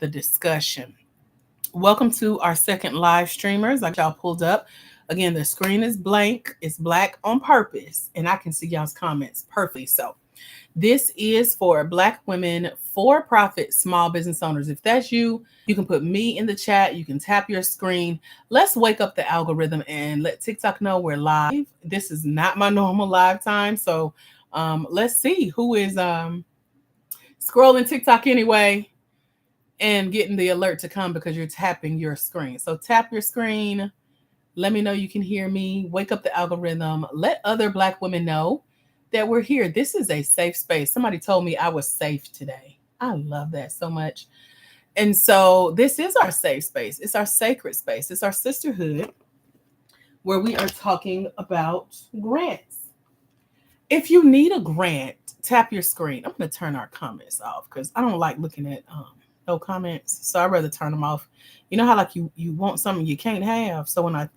the discussion. Welcome to our second live streamers. I got y'all pulled up. Again, the screen is blank. It's black on purpose, and I can see y'all's comments perfectly. So this is for Black women, for-profit small business owners. If that's you, you can put me in the chat. You can tap your screen. Let's wake up the algorithm and let TikTok know we're live. This is not my normal live time. So let's see who is scrolling TikTok anyway and getting the alert to come because you're tapping your screen. So tap your screen. Let me know you can hear me. Wake up the algorithm. Let other Black women know that we're here. This is a safe space. Somebody told me I was safe today. I love that so much. And so this is our safe space. It's our sacred space. It's our sisterhood where we are talking about grants. If you need a grant, tap your screen. I'm going to turn our comments off because I don't like looking at no comments. So I'd rather turn them off. You know how like you want something you can't have. So when I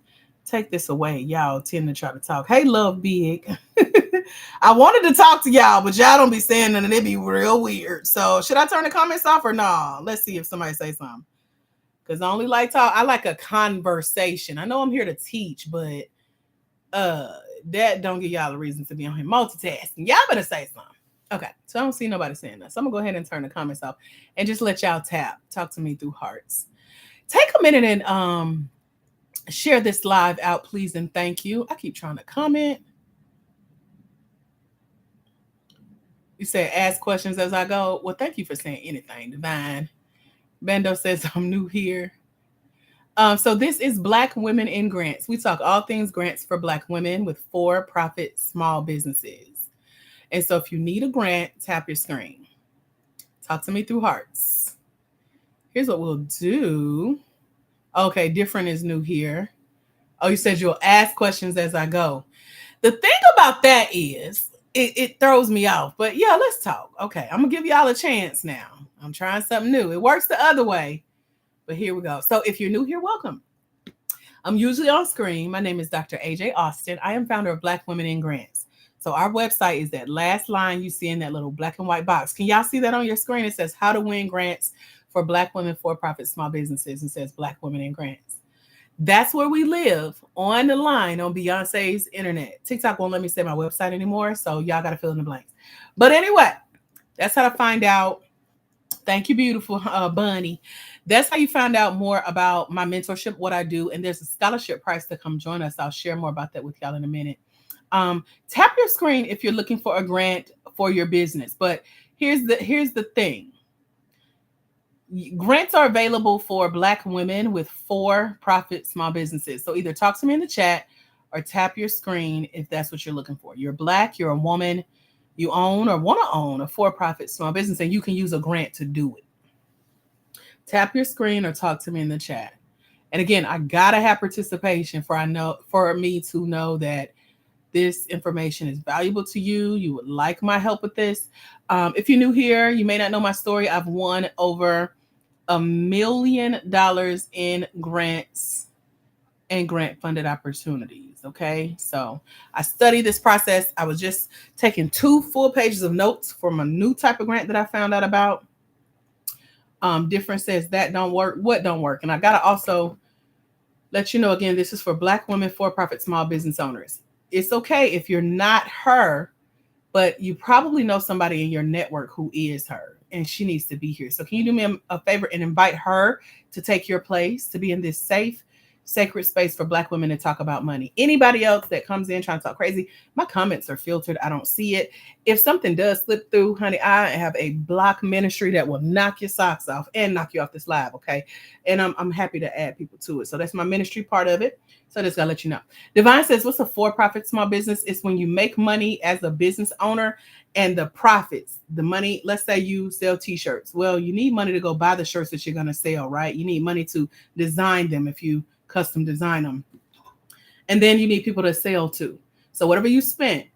take this away, y'all tend to try to talk. Hey, Love Big. I wanted to talk to y'all, but y'all don't be saying nothing. It'd be real weird. So should I turn the comments off or no? Let's see if somebody say something. Because I only like talk. I like a conversation. I know I'm here to teach, but that don't give y'all a reason to be on here multitasking. Y'all better say something. Okay, so I don't see nobody saying that. So I'm gonna go ahead and turn the comments off and just let y'all talk to me through hearts. Take a minute and share this live out, please, and thank you. I keep trying to comment. You said ask questions as I go. Well, thank you for saying anything, Divine. Bando says I'm new here. So this is Black Women in Grants. We talk all things grants for Black women with for-profit small businesses. And so if you need a grant, tap your screen. Talk to me through hearts. Here's what we'll do. Okay, different is new here. Oh, you said you'll ask questions as I go. The thing about that is it throws me off. But yeah, let's talk. Okay, I'm going to give y'all a chance now. I'm trying something new. It works the other way. But here we go. So if you're new here, welcome. I'm usually on screen. My name is Dr. AJ Austin. I am founder of Black Women in Grants. So our website is that last line you see in that little black and white box. Can y'all see that on your screen? It says how to win grants for Black women for-profit small businesses. It says Black Women in Grants. That's where we live, on the line on Beyonce's internet. TikTok won't let me say my website anymore, so y'all got to fill in the blanks. But anyway, that's how to find out. Thank you, beautiful Bunny. That's how you find out more about my mentorship, what I do, and there's a scholarship price to come join us. I'll share more about that with y'all in a minute. Tap your screen if you're looking for a grant for your business. But here's the thing. Grants are available for Black women with for-profit small businesses. So either talk to me in the chat or tap your screen if that's what you're looking for. You're Black, you're a woman, you own or want to own a for-profit small business, and you can use a grant to do it. Tap your screen or talk to me in the chat. And again, I gotta have participation for me to know that this information is valuable to you. You would like my help with this. If you're new here, you may not know my story. I've won over $1 million in grants and grant funded opportunities. Okay. So I studied this process. I was just taking 2 full pages of notes from a new type of grant that I found out about. Different says that don't work. What don't work? And I got to also let you know again, this is for Black women for-profit small business owners. It's okay if you're not her, but you probably know somebody in your network who is her and she needs to be here. So can you do me a favor and invite her to take your place, to be in this safe, sacred space for Black women to talk about money? Anybody else that comes in trying to talk crazy, my comments are filtered. I don't see it. If something does slip through, honey, I have a block ministry that will knock your socks off and knock you off this live, okay? And I'm happy to add people to it. So that's my ministry part of it. So I just gotta let you know. Divine says, what's a for-profit small business? It's when you make money as a business owner and the profits, the money, let's say you sell t-shirts. Well, you need money to go buy the shirts that you're gonna sell, right? You need money to design them if you custom design them. And then you need people to sell to. So whatever you spent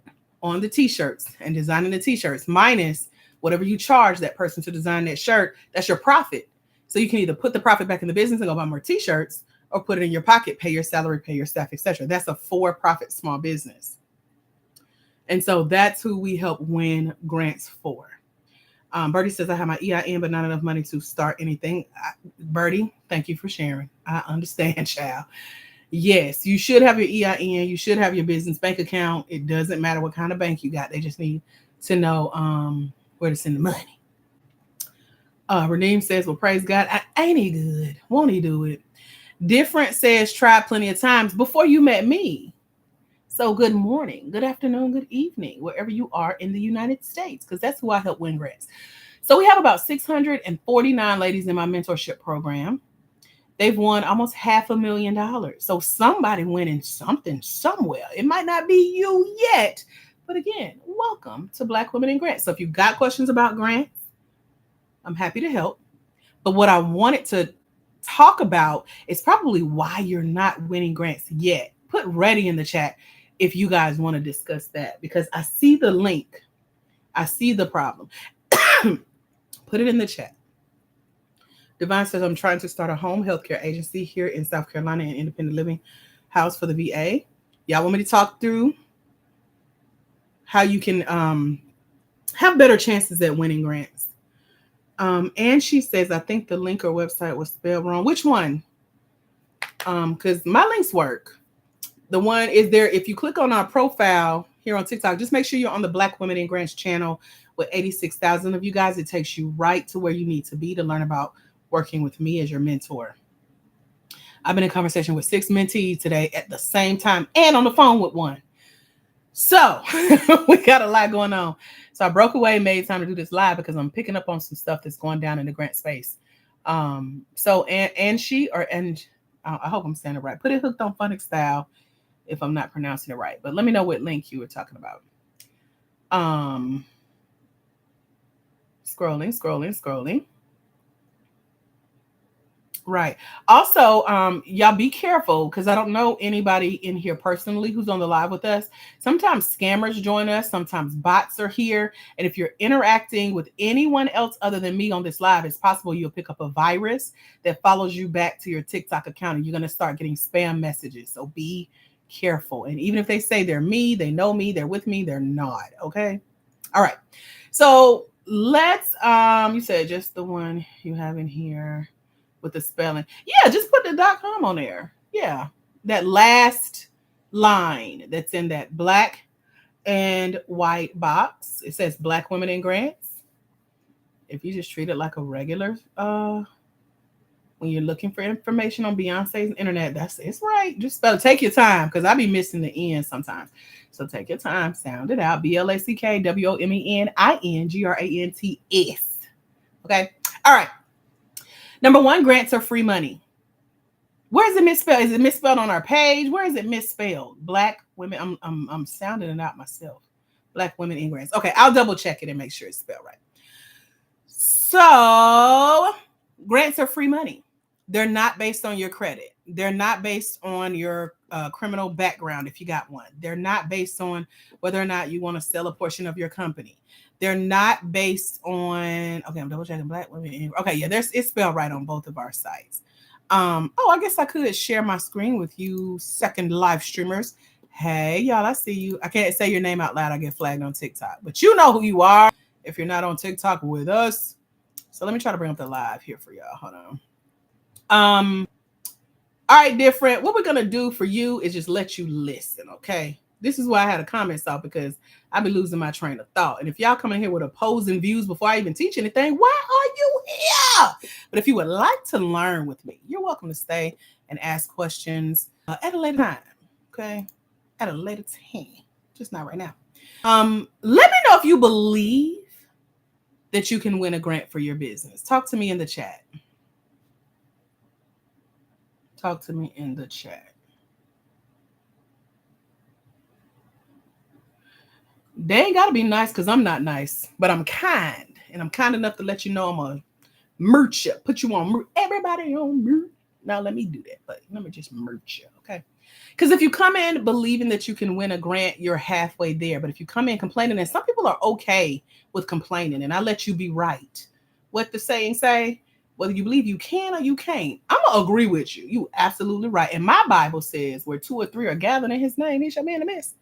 on the t-shirts and designing the t-shirts minus whatever you charge that person to design that shirt, that's your profit. So you can either put the profit back in the business and go buy more t-shirts or put it in your pocket, pay your salary, pay your staff, etc. That's a for-profit small business. And so that's who we help win grants for. Birdie says, I have my EIN, but not enough money to start anything. Birdie, thank you for sharing. I understand, child. Yes, you should have your EIN. You should have your business bank account. It doesn't matter what kind of bank you got. They just need to know where to send the money. Redeem says, well, praise God. Ain't he good? Won't he do it? Different says, tried plenty of times before you met me. So good morning, good afternoon, good evening, wherever you are in the United States, because that's who I help win grants. So we have about 649 ladies in my mentorship program. They've won almost $500,000. So somebody winning something somewhere. It might not be you yet, but again, welcome to Black Women in Grants. So if you've got questions about grants, I'm happy to help. But what I wanted to talk about is probably why you're not winning grants yet. Put ready in the chat if you guys want to discuss that, because I see the link. I see the problem. Put it in the chat. Divine says, I'm trying to start a home healthcare agency here in South Carolina, an independent living house for the VA. Y'all want me to talk through how you can have better chances at winning grants? And she says, I think the link or website was spelled wrong. Which one? Because my links work. The one is there. If you click on our profile here on TikTok, just make sure you're on the Black Women in Grants channel with 86,000 of you guys. It takes you right to where you need to be to learn about working with me as your mentor. I've been in conversation with 6 mentees today at the same time and on the phone with one. So we got a lot going on. So I broke away, made time to do this live because I'm picking up on some stuff that's going down in the grant space. So I hope I'm saying it right. Put it Hooked on Phonics Style if I'm not pronouncing it right. But let me know what link you were talking about. Scrolling. Right. Also, y'all be careful because I don't know anybody in here personally who's on the live with us. Sometimes scammers join us. Sometimes bots are here. And if you're interacting with anyone else other than me on this live, it's possible you'll pick up a virus that follows you back to your TikTok account and you're going to start getting spam messages. So be careful. And even if they say they're me, they know me, they're with me, they're not. Okay. All right. So let's, you said just the one you have in here with the spelling. Yeah, just put the .com on there. Yeah, that last line that's in that black and white box. It says Black Women in Grants. If you just treat it like a regular, when you're looking for information on Beyonce's internet, it's right. Just spell it. Take your time because I be missing the N sometimes. So take your time, sound it out. BlackWomenInGrants. Okay. All right. Number 1, grants are free money. Where is it misspelled? Is it misspelled on our page? Where is it misspelled? Black Women. I'm sounding it out myself. Black Women in Grants. Okay, I'll double check it and make sure it's spelled right. So grants are free money. They're not based on your credit. They're not based on your criminal background if you got one. They're not based on whether or not you want to sell a portion of your company. They're not based on, okay, I'm double checking Black Women. Okay, yeah, it's spelled right on both of our sites. I guess I could share my screen with you second live streamers. Hey, y'all, I see you. I can't say your name out loud. I get flagged on TikTok, but you know who you are if you're not on TikTok with us. So let me try to bring up the live here for y'all. Hold on. All right, different. What we're going to do for you is just let you listen, okay? This is why I had a comment stop because I've been losing my train of thought. And if y'all come in here with opposing views before I even teach anything, why are you here? But if you would like to learn with me, you're welcome to stay and ask questions at a later time, okay? At a later time, just not right now. Let me know if you believe that you can win a grant for your business. Talk to me in the chat. Talk to me in the chat. They ain't got to be nice because I'm not nice, but I'm kind. And I'm kind enough to let you know I'm a merch you. Put you on merch. Everybody on merch. Now let me do that, but let me just merch you, okay? Because if you come in believing that you can win a grant, you're halfway there. But if you come in complaining, and some people are okay with complaining, and I let you be right. What the saying say? Whether you believe you can or you can't, I'm going to agree with you. You absolutely right. And my Bible says where 2 or 3 are gathered in his name, he shall be in the midst.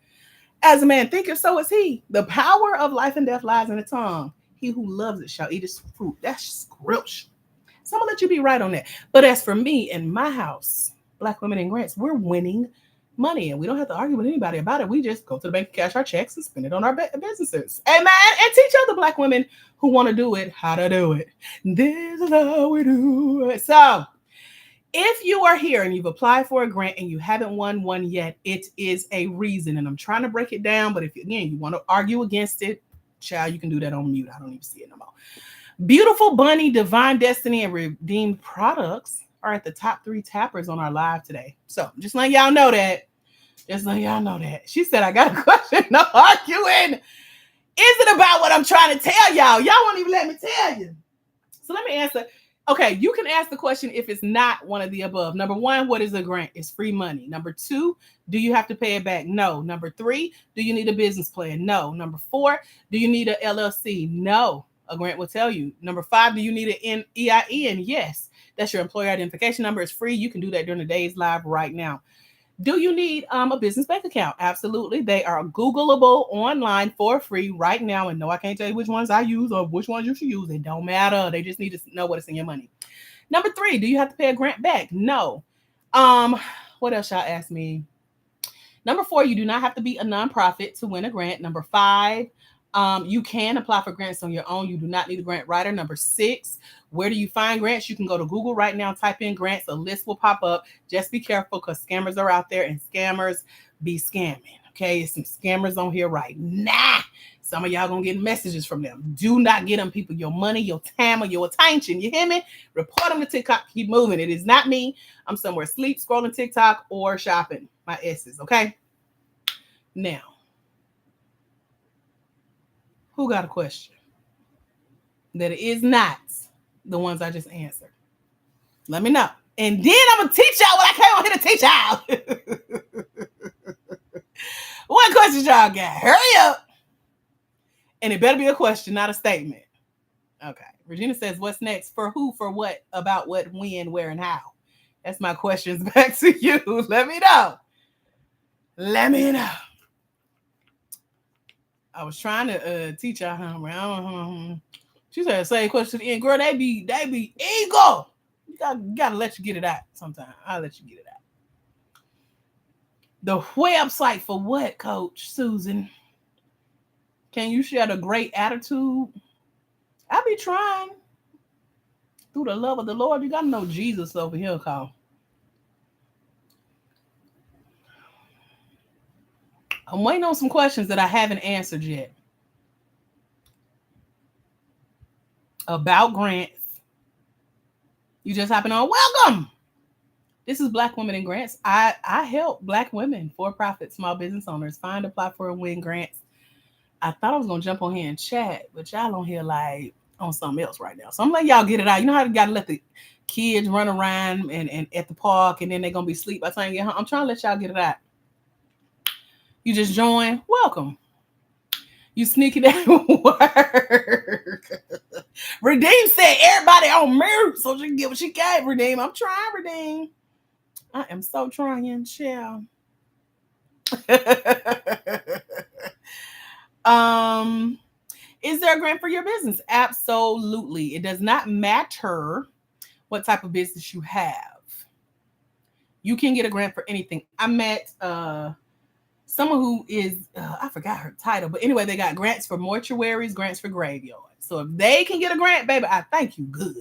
As a man thinketh, so is he. The power of life and death lies in the tongue. He who loves it shall eat its fruit. That's scripture. So I'm gonna let you be right on that. But as for me and my house, Black Women in Grants, we're winning money, and we don't have to argue with anybody about it. We just go to the bank, cash our checks, and spend it on our businesses. Amen. And teach other Black women who want to do it how to do it. This is how we do it. So if you are here and you've applied for a grant and you haven't won one yet, it is a reason. And I'm trying to break it down. But if, again, you want to argue against it, child, you can do that on mute. I don't even see it no more. Beautiful Bunny, Divine Destiny, and Redeemed Products are at the top 3 tappers on our live today. So just letting y'all know that. Just letting y'all know that. She said, I got a question. No arguing. Is it about what I'm trying to tell y'all? Y'all won't even let me tell you. So let me answer. Okay, you can ask the question if it's not one of the above. Number 1, what is a grant? It's free money. Number 2, do you have to pay it back? No. Number 3, do you need a business plan? No. Number 4, do you need an LLC? No. A grant will tell you. Number 5, do you need an EIN? Yes. That's your employer identification number. It's free. You can do that during the day's live right now. Do you need a business bank account? Absolutely. They are Googleable online for free right now. And no, I can't tell you which ones I use or which ones you should use. It don't matter. They just need to know what is in your money. Number 3, do you have to pay a grant back? No. What else y'all ask me? Number 4, you do not have to be a nonprofit to win a grant. Number 5, you can apply for grants on your own. You do not need a grant writer. Number 6, where do you find grants? You can go to Google right now, type in grants. A list will pop up. Just be careful because scammers are out there and scammers be scamming. Okay, some scammers on here right now. Some of y'all gonna get messages from them. Do not get them people your money, your time, or your attention. You hear me? Report them to TikTok. Keep moving. It is not me. I'm somewhere asleep, scrolling TikTok, or shopping. My S's, okay? Now, who got a question that it is not the ones I just answered? Let me know. And then I'm going to teach y'all what I came on here to teach y'all. What questions y'all got? Hurry up. And it better be a question, not a statement. Okay. Regina says, what's next? For who, for what, about what, when, where, and how? That's my questions back to you. Let me know. Let me know. I was trying to teach y'all. She said, same question to the end. Girl, they be ego. You gotta let you get it out sometime. I'll let you get it out. The website for what, Coach Susan? Can you share the great attitude? I be trying. Through the love of the Lord, you gotta know Jesus over here, Call. I'm waiting on some questions that I haven't answered yet. About grants. You just happen on. Welcome. This is Black Women in Grants. I help Black women, for-profit small business owners find, apply for, and win grants. I thought I was going to jump on here and chat, but y'all on here like on something else right now. So I'm letting y'all get it out. You know how you got to let the kids run around and at the park, and then they're going to be asleep by the time you get home. I'm trying to let y'all get it out. You just joined. Welcome. You sneaking that work. Redeem said everybody on mute so she can get what she got. Redeem. I'm trying, Redeem. I am so trying, child. Is there a grant for your business? Absolutely. It does not matter what type of business you have. You can get a grant for anything. I met someone who is, I forgot her title, but anyway, they got grants for mortuaries, grants for graveyards. So if they can get a grant, baby, I thank you good.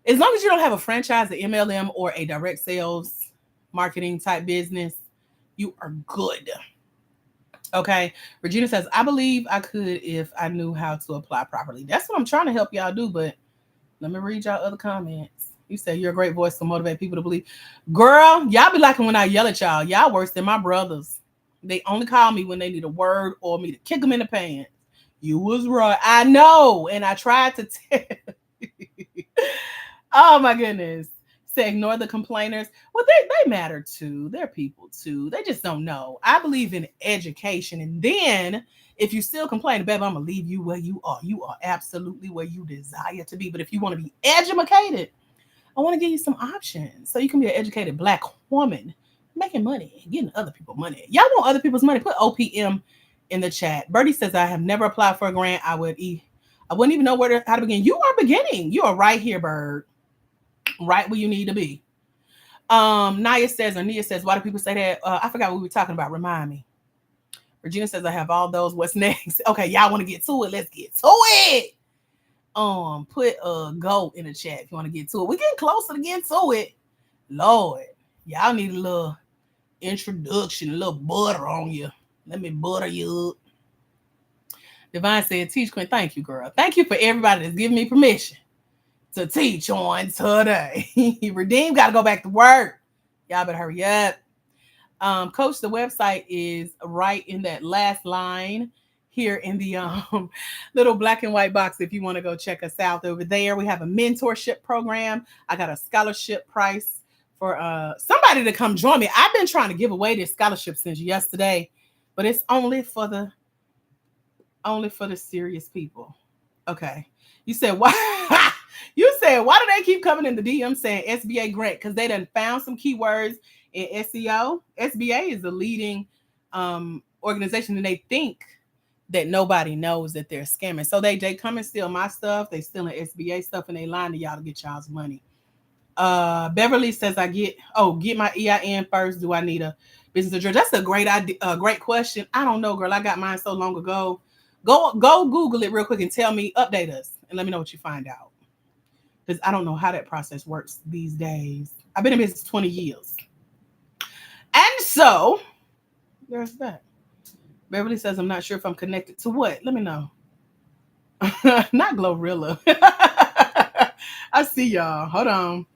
As long as you don't have a franchise, an MLM, or a direct sales marketing type business, you are good. Okay. Regina says, I believe I could if I knew how to apply properly. That's what I'm trying to help y'all do, but let me read y'all other comments. You say you're a great voice to motivate people to believe. Girl, y'all be liking when I yell at y'all. Y'all worse than my brothers. They only call me when they need a word or me to kick them in the pants. You was right. I know. And I tried to tell. Oh, my goodness. Say ignore the complainers. Well, they matter too. They're people too. They just don't know. I believe in education. And then if you still complain, baby, I'm going to leave you where you are. You are absolutely where you desire to be. But if you want to be educated, I want to give you some options so you can be an educated Black woman making money, getting other people money. Y'all want other people's money? Put OPM in the chat. Birdie says, I have never applied for a grant. I would I wouldn't even know how to begin. You are beginning. You are right here, bird. Right where you need to be. Nia says, or Nia says, why do people say that? I forgot what we were talking about. Remind me. Regina says, I have all those. What's next? Okay, y'all want to get to it? Let's get to it. Put a go in the chat if you want to get to it. We're getting closer to getting to it. Lord, y'all need a little introduction, a little butter on you. Let me butter you up. Divine said, teach Quinn. Thank you, girl. Thank you for everybody that's giving me permission to teach on today. Redeem got to go back to work. Y'all better hurry up. Coach, the website is right in that last line here in the little black and white box. If you want to go check us out over there, we have a mentorship program. I got a scholarship price for somebody to come join me. I've been trying to give away this scholarship since yesterday, but it's only for the serious people. Okay. You said why? You said why do they keep coming in the DM saying SBA grant? Because they done found some keywords in SEO. SBA is the leading organization, and they think that nobody knows that they're scamming. So they come and steal my stuff. They stealing SBA stuff, and they lying to y'all to get y'all's money. Beverly says, get my EIN first. Do I need a business address? That's a great idea. Great question. I don't know, girl. I got mine so long ago. Go Google it real quick and tell me, update us, and let me know what you find out. Because I don't know how that process works these days. I've been in business 20 years. And so, there's that. Beverly says, I'm not sure if I'm connected to what? Let me know. Not Glorilla. I see y'all. Hold on.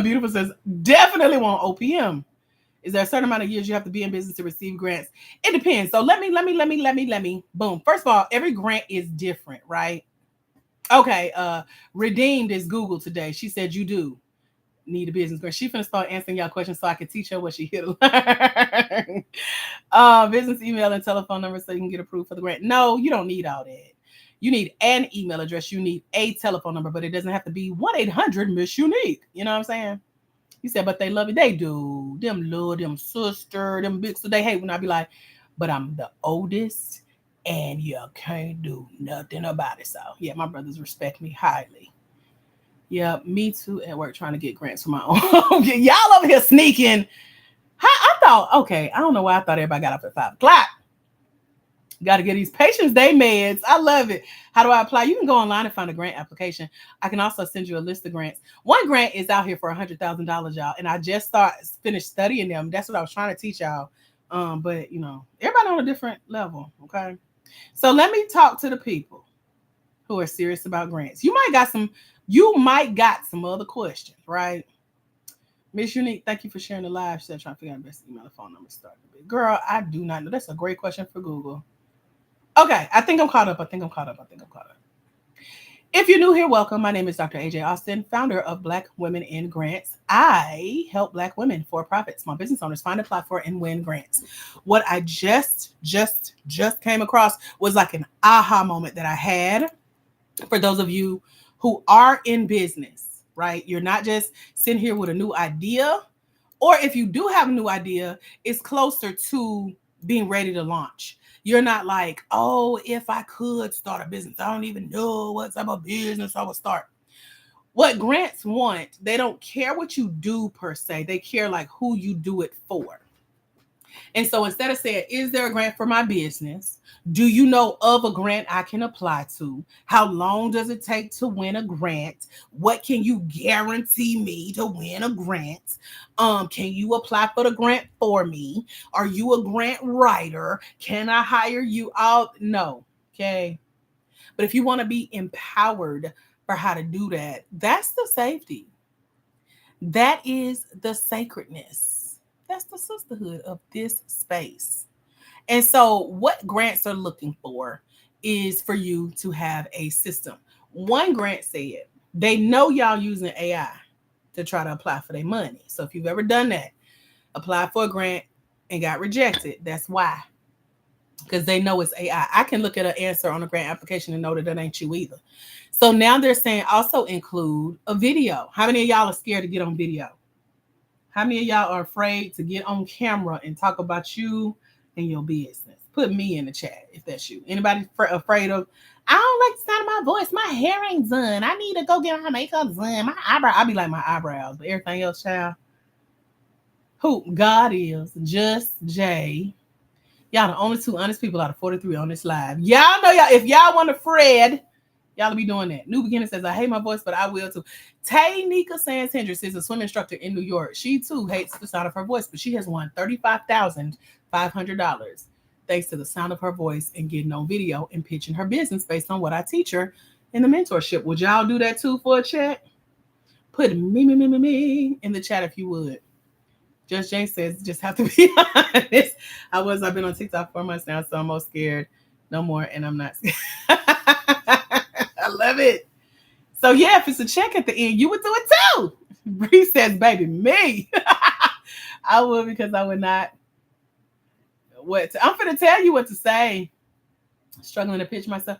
Beautiful says, definitely want OPM. Is there a certain amount of years you have to be in business to receive grants? It depends. So let me. Boom. First of all, every grant is different, right? Okay. Redeemed is Google today. She said you do need a business grant. She finna start answering y'all questions so I can teach her what she here to learn. Business email and telephone number so you can get approved for the grant. No, you don't need all that. You need an email address. You need a telephone number, but it doesn't have to be 1-800-MISS-UNIQUE. You know what I'm saying? You said, but they love it. They do. Them love them sister, them big. So they hate when I be like, but I'm the oldest and you can't do nothing about it. So yeah, my brothers respect me highly. Yeah, me too at work trying to get grants for my own. Y'all over here sneaking. I thought, okay, I don't know why I thought everybody got up at 5 o'clock. Got to get these Patience Day meds. I love it. How do I apply? You can go online and find a grant application. I can also send you a list of grants. One grant is out here for $100,000, y'all, and I just finished studying them. That's what I was trying to teach y'all. But you know, everybody on a different level. Okay, so let me talk to the people who are serious about grants. You might got some other questions, right? Miss Unique, thank you for sharing the live. Still trying to figure out the best email and phone number to start. Girl, I do not know. That's a great question for Google. Okay, I think I'm caught up. If you're new here, welcome. My name is Dr. AJ Austin, founder of Black Women in Grants. I help Black women, for-profit, small business owners find, apply for, and win grants. What I just came across was like an aha moment that I had for those of you who are in business, right? You're not just sitting here with a new idea, or if you do have a new idea, it's closer to being ready to launch. You're not like, oh, if I could start a business, I don't even know what type of business I would start. What grants want, they don't care what you do per se. They care like who you do it for. And so instead of saying, is there a grant for my business? Do you know of a grant I can apply to? How long does it take to win a grant? What can you guarantee me to win a grant? Can you apply for the grant for me? Are you a grant writer? Can I hire you out? No. Okay. But if you want to be empowered for how to do that, that's the safety. That is the sacredness. That's the sisterhood of this space. And so what grants are looking for is for you to have a system. One grant said they know y'all using AI to try to apply for their money. So if you've ever done that, applied for a grant and got rejected, that's why. Because they know it's AI. I can look at an answer on a grant application and know that ain't you either. So now they're saying also include a video. How many of y'all are scared to get on video? How many of y'all are afraid to get on camera and talk about you and your business? Put me in the chat if that's you. Anybody afraid of, I don't like the sound of my voice. My hair ain't done. I need to go get my makeup done. My eyebrow. I be like my eyebrows, but everything else, child. Who God is just Jay. Y'all the only two honest people out of 43 on this live. Y'all know y'all. If y'all want to Fred, y'all will be doing that. New Beginner says, I hate my voice, but I will too. Tay Nika Sands Hendricks is a swim instructor in New York. She too hates the sound of her voice, but she has won $35,500 thanks to the sound of her voice and getting on video and pitching her business based on what I teach her in the mentorship. Would y'all do that too for a chat? Put me in the chat if you would. Just Jane says, just have to be honest. I've been on TikTok 4 months now, so I'm most scared. No more, and I'm not scared. I love it. So yeah, if it's a check at the end, you would do it too. Bree says, baby, me. I would, because I would not. I'm gonna tell you what to say. Struggling to pitch myself.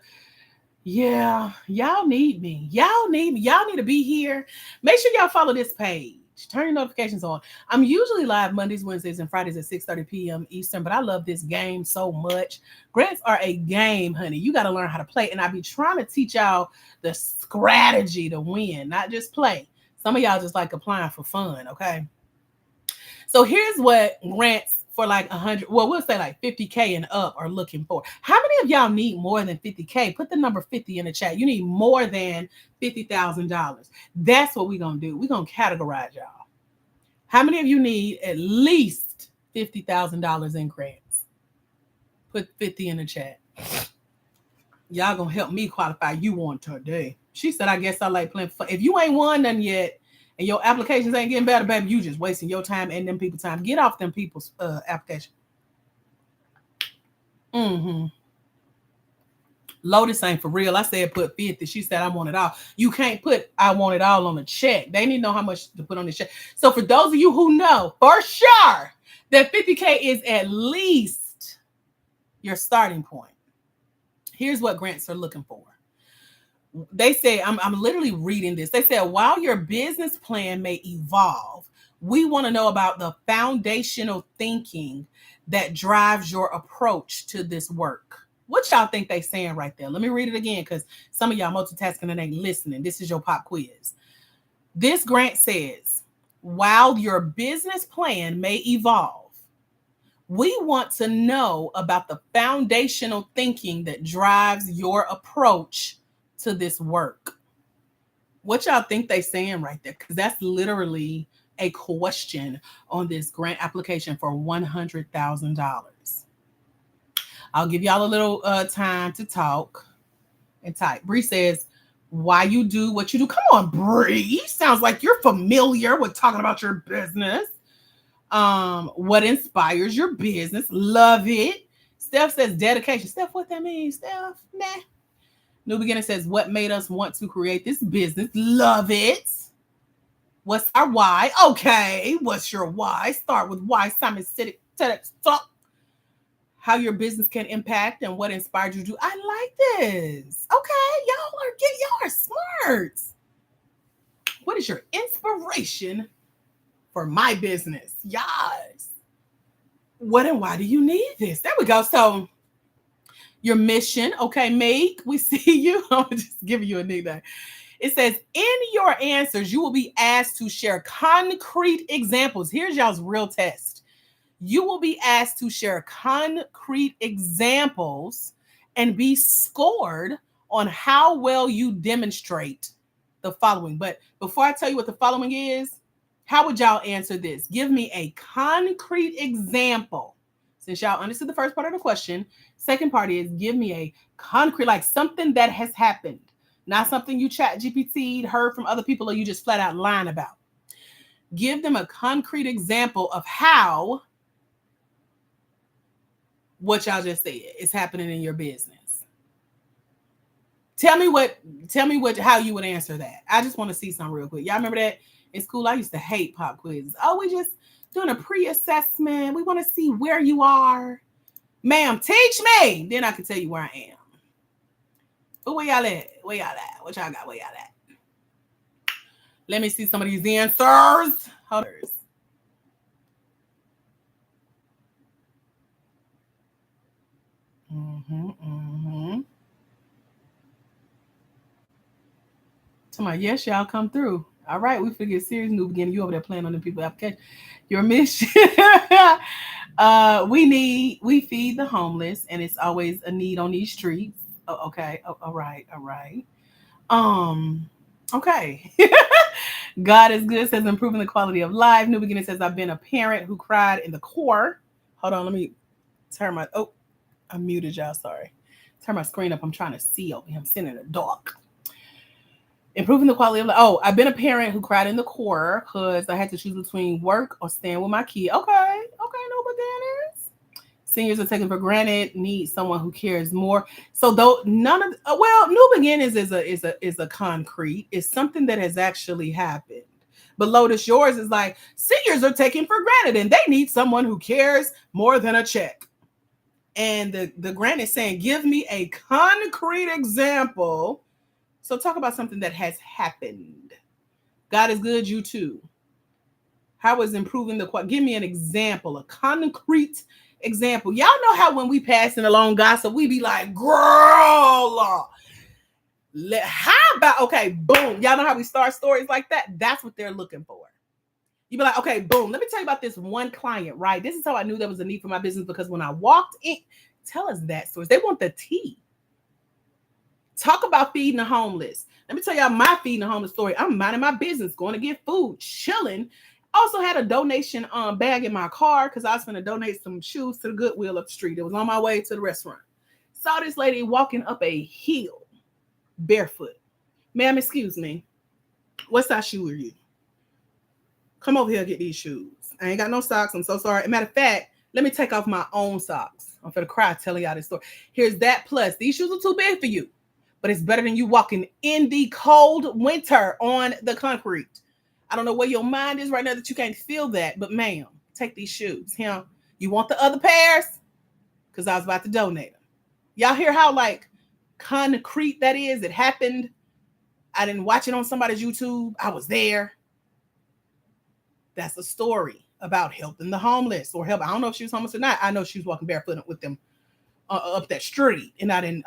Yeah, y'all need me. Y'all need to be here. Make sure y'all follow this page. Turn your notifications on. I'm usually live Mondays, Wednesdays, and Fridays at 6:30 p.m. Eastern, but I love this game so much. Grants are a game, honey. You got to learn how to play, and I be trying to teach y'all the strategy to win, not just play. Some of y'all just like applying for fun, okay? So here's what grants for like 100, well, we'll say like 50K and up are looking for. How many of y'all need more than 50K? Put the number 50 in the chat. You need more than $50,000. That's what we're going to do. We're going to categorize y'all. How many of you need at least $50,000 in grants? Put 50 in the chat. Y'all going to help me qualify you on today. She said, I guess I like playing fun. If you ain't won none yet, and your applications ain't getting better, baby, you just wasting your time and them people's time. Get off them people's application. Lotus ain't for real. I said put 50. She said I want it all. You can't put I want it all on a check. They need to know how much to put on the check. So for those of you who know for sure that 50K is at least your starting point, here's what grants are looking for. They say, I'm literally reading this. They said, while your business plan may evolve, we want to know about the foundational thinking that drives your approach to this work. What y'all think they saying right there? Let me read it again, because some of y'all multitasking and ain't listening. This is your pop quiz. This grant says, while your business plan may evolve, we want to know about the foundational thinking that drives your approach to this work. What y'all think they saying right there? Because that's literally a question on this grant application for $100,000. I'll give y'all a little time to talk and type. Bree says, why you do what you do. Come on, Bree. Sounds like you're familiar with talking about your business. What inspires your business? Love it. Steph says dedication. Steph, what that means? Steph, nah. New Beginner says, what made us want to create this business? Love it. What's our why? Okay. What's your why? Start with why. Simon Sinek, TEDx talk. How your business can impact and what inspired you to do. I like this. Okay. Y'all are smart. What is your inspiration for my business? Yes. What and why do you need this? There we go. So your mission. Okay, Meg, we see you. I'm just giving you a nickname. It says, in your answers, you will be asked to share concrete examples. Here's y'all's real test. You will be asked to share concrete examples and be scored on how well you demonstrate the following. But before I tell you what the following is, how would y'all answer this? Give me a concrete example. Since y'all understood the first part of the question, second part is give me a concrete, like something that has happened, not something you chat GPT'd, heard from other people, or you just flat out lying about. Give them a concrete example of how what y'all just said is happening in your business. Tell me how you would answer that. I just want to see some real quick. Y'all remember that in school? I used to hate pop quizzes. Oh, we just doing a pre-assessment. We want to see where you are. Ma'am, teach me. Then I can tell you where I am. But where y'all at? Where y'all at? What y'all got? Where y'all at? Let me see some of these answers. Hold on. Somebody, yes, y'all come through. All right, we figured serious new beginning. You over there playing on the people application. Your mission. We feed the homeless, and it's always a need on these streets. Oh, okay. Oh, all right, all right. Um, okay. God is good says improving the quality of life. New beginning says I've been a parent who cried in the core. Hold on, let me turn my I muted y'all. Sorry. Turn my screen up. I'm trying to see over here. I'm sitting in the dark. Improving the quality of life. Oh, I've been a parent who cried in the core because I had to choose between work or staying with my kid. Okay, no beginners. Seniors are taken for granted. Need someone who cares more. So though none of new beginnings is a concrete. It's something that has actually happened. But Lotus, yours is like seniors are taken for granted and they need someone who cares more than a check. And the grant is saying, give me a concrete example. So talk about something that has happened. God is good, you too. How is improving the quality? Give me an example, a concrete example. Y'all know how when we passing along gossip, we be like, girl, how about, okay, boom. Y'all know how we start stories like that? That's what they're looking for. You be like, okay, boom. Let me tell you about this one client, right? This is how I knew there was a need for my business because when I walked in, tell us that story. They want the tea. Talk about feeding the homeless. Let me tell y'all my feeding the homeless story. I'm minding my business, going to get food, chilling. Also had a donation bag in my car because I was going to donate some shoes to the Goodwill up the street. It was on my way to the restaurant. Saw this lady walking up a hill barefoot. Ma'am, excuse me. What size shoe are you? Come over here and get these shoes. I ain't got no socks. I'm so sorry. As a matter of fact, let me take off my own socks. I'm for the cry telling y'all this story. Here's that plus. These shoes are too big for you. But it's better than you walking in the cold winter on the concrete. I don't know where your mind is right now that you can't feel that, but ma'am, take these shoes. You want the other pairs? Because I was about to donate them. Y'all hear how like concrete that is? It happened. I didn't watch it on somebody's YouTube. I was there. That's a story about helping the homeless or help. I don't know if she was homeless or not. I know she was walking barefoot with them up that street, and I didn't.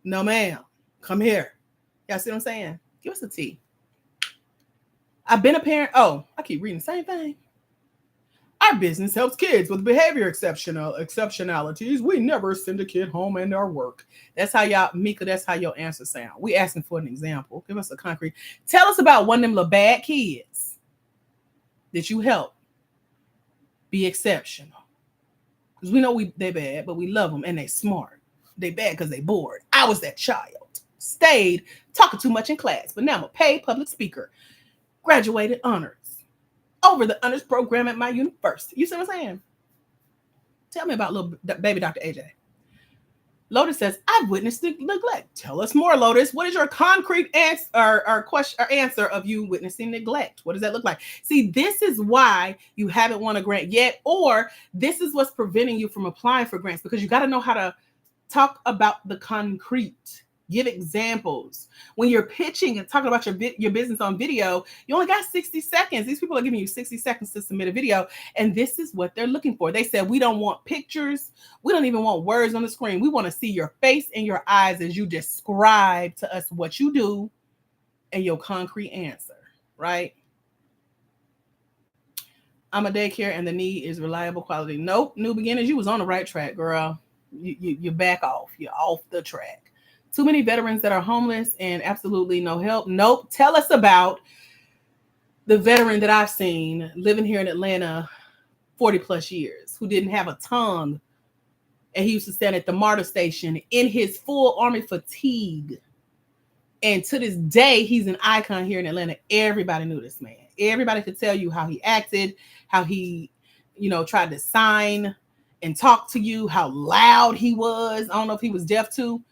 No, ma'am. Come here. Y'all see what I'm saying? Give us a tea. I've been a parent. Oh, I keep reading the same thing. Our business helps kids with behavior exceptionalities. We never send a kid home and our work. That's how y'all, Mika, that's how your answer sound. We asking for an example. Give us a concrete. Tell us about one of them little bad kids that you help be exceptional. Because we know they bad, but we love them and they smart. They bad because they bored. I was that child. Stayed talking too much in class, but now I'm a paid public speaker. Graduated honors. Over the honors program at my university. You see what I'm saying? Tell me about little baby Dr. AJ. Lotus says, I've witnessed neglect. Tell us more, Lotus. What is your concrete answer or question or answer of you witnessing neglect? What does that look like? See, this is why you haven't won a grant yet, or this is what's preventing you from applying for grants, because you got to know how to talk about the concrete. Give examples. When you're pitching and talking about your business on video, you only got 60 seconds. These people are giving you 60 seconds to submit a video, and this is what they're looking for. They said, we don't want pictures. We don't even want words on the screen. We want to see your face and your eyes as you describe to us what you do and your concrete answer, right? I'm a daycare and the need is reliable quality. Nope, new beginners, you was on the right track, girl. You back off. You're off the track. Too many veterans that are homeless and absolutely no help. Nope. Tell us about the veteran that I've seen living here in Atlanta 40 plus years who didn't have a tongue. And he used to stand at the MARTA station in his full Army fatigue. And to this day, he's an icon here in Atlanta. Everybody knew this man. Everybody could tell you how he acted, how he, tried to sign and talk to you, how loud he was. I don't know if he was deaf too.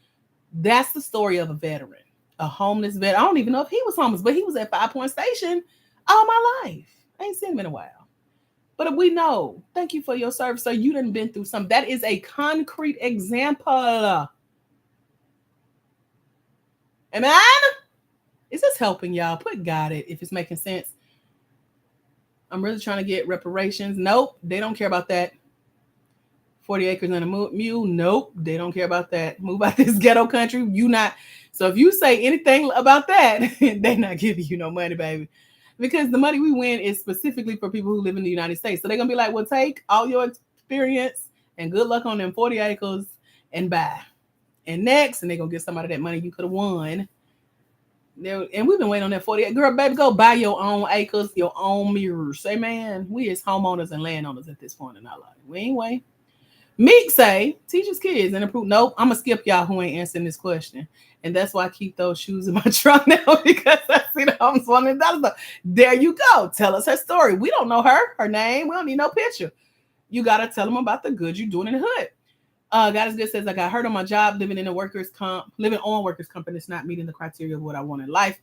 That's the story of a veteran, a homeless vet. I don't even know if he was homeless, but he was at 5 Point Station all my life. I ain't seen him in a while. But we know, thank you for your service. So you done been through something. That is a concrete example. Amen? Is this helping y'all? Put got it if it's making sense. I'm really trying to get reparations. Nope, they don't care about that. 40 acres and a mule. Nope, they don't care about that. Move out this ghetto country. You not. So if you say anything about that, they not giving you no money, baby. Because the money we win is specifically for people who live in the United States. So they're gonna be like, well, take all your experience and good luck on them 40 acres and buy. And next, and they're gonna get some out of that money you could have won. And we've been waiting on that 40. Girl, baby, go buy your own acres, your own mirrors. Say, man, we as homeowners and landowners at this point in our life. We ain't waiting. Meek say, teach his kids and improve. Nope, I'm gonna skip y'all who ain't answering this question. And that's why I keep those shoes in my trunk now because I see the homes $100. There you go. Tell us her story. We don't know her name. We don't need no picture. You gotta tell them about the good you're doing in the hood. God is good says I got hurt on my job living on workers' comp, and it's not meeting the criteria of what I want in life.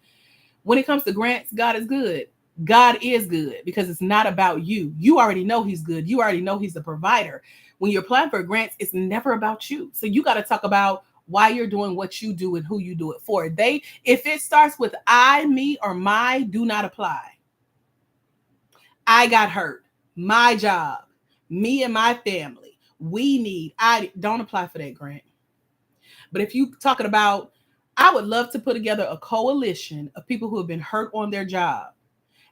When it comes to grants, God is good. God is good because it's not about you. You already know he's good. You already know he's the provider. When you're applying for grants, it's never about you. So you got to talk about why you're doing what you do and who you do it for. If it starts with I, me, or my, do not apply. I got hurt. My job. Me and my family. We need. I don't apply for that grant. But if you talking about, I would love to put together a coalition of people who have been hurt on their job.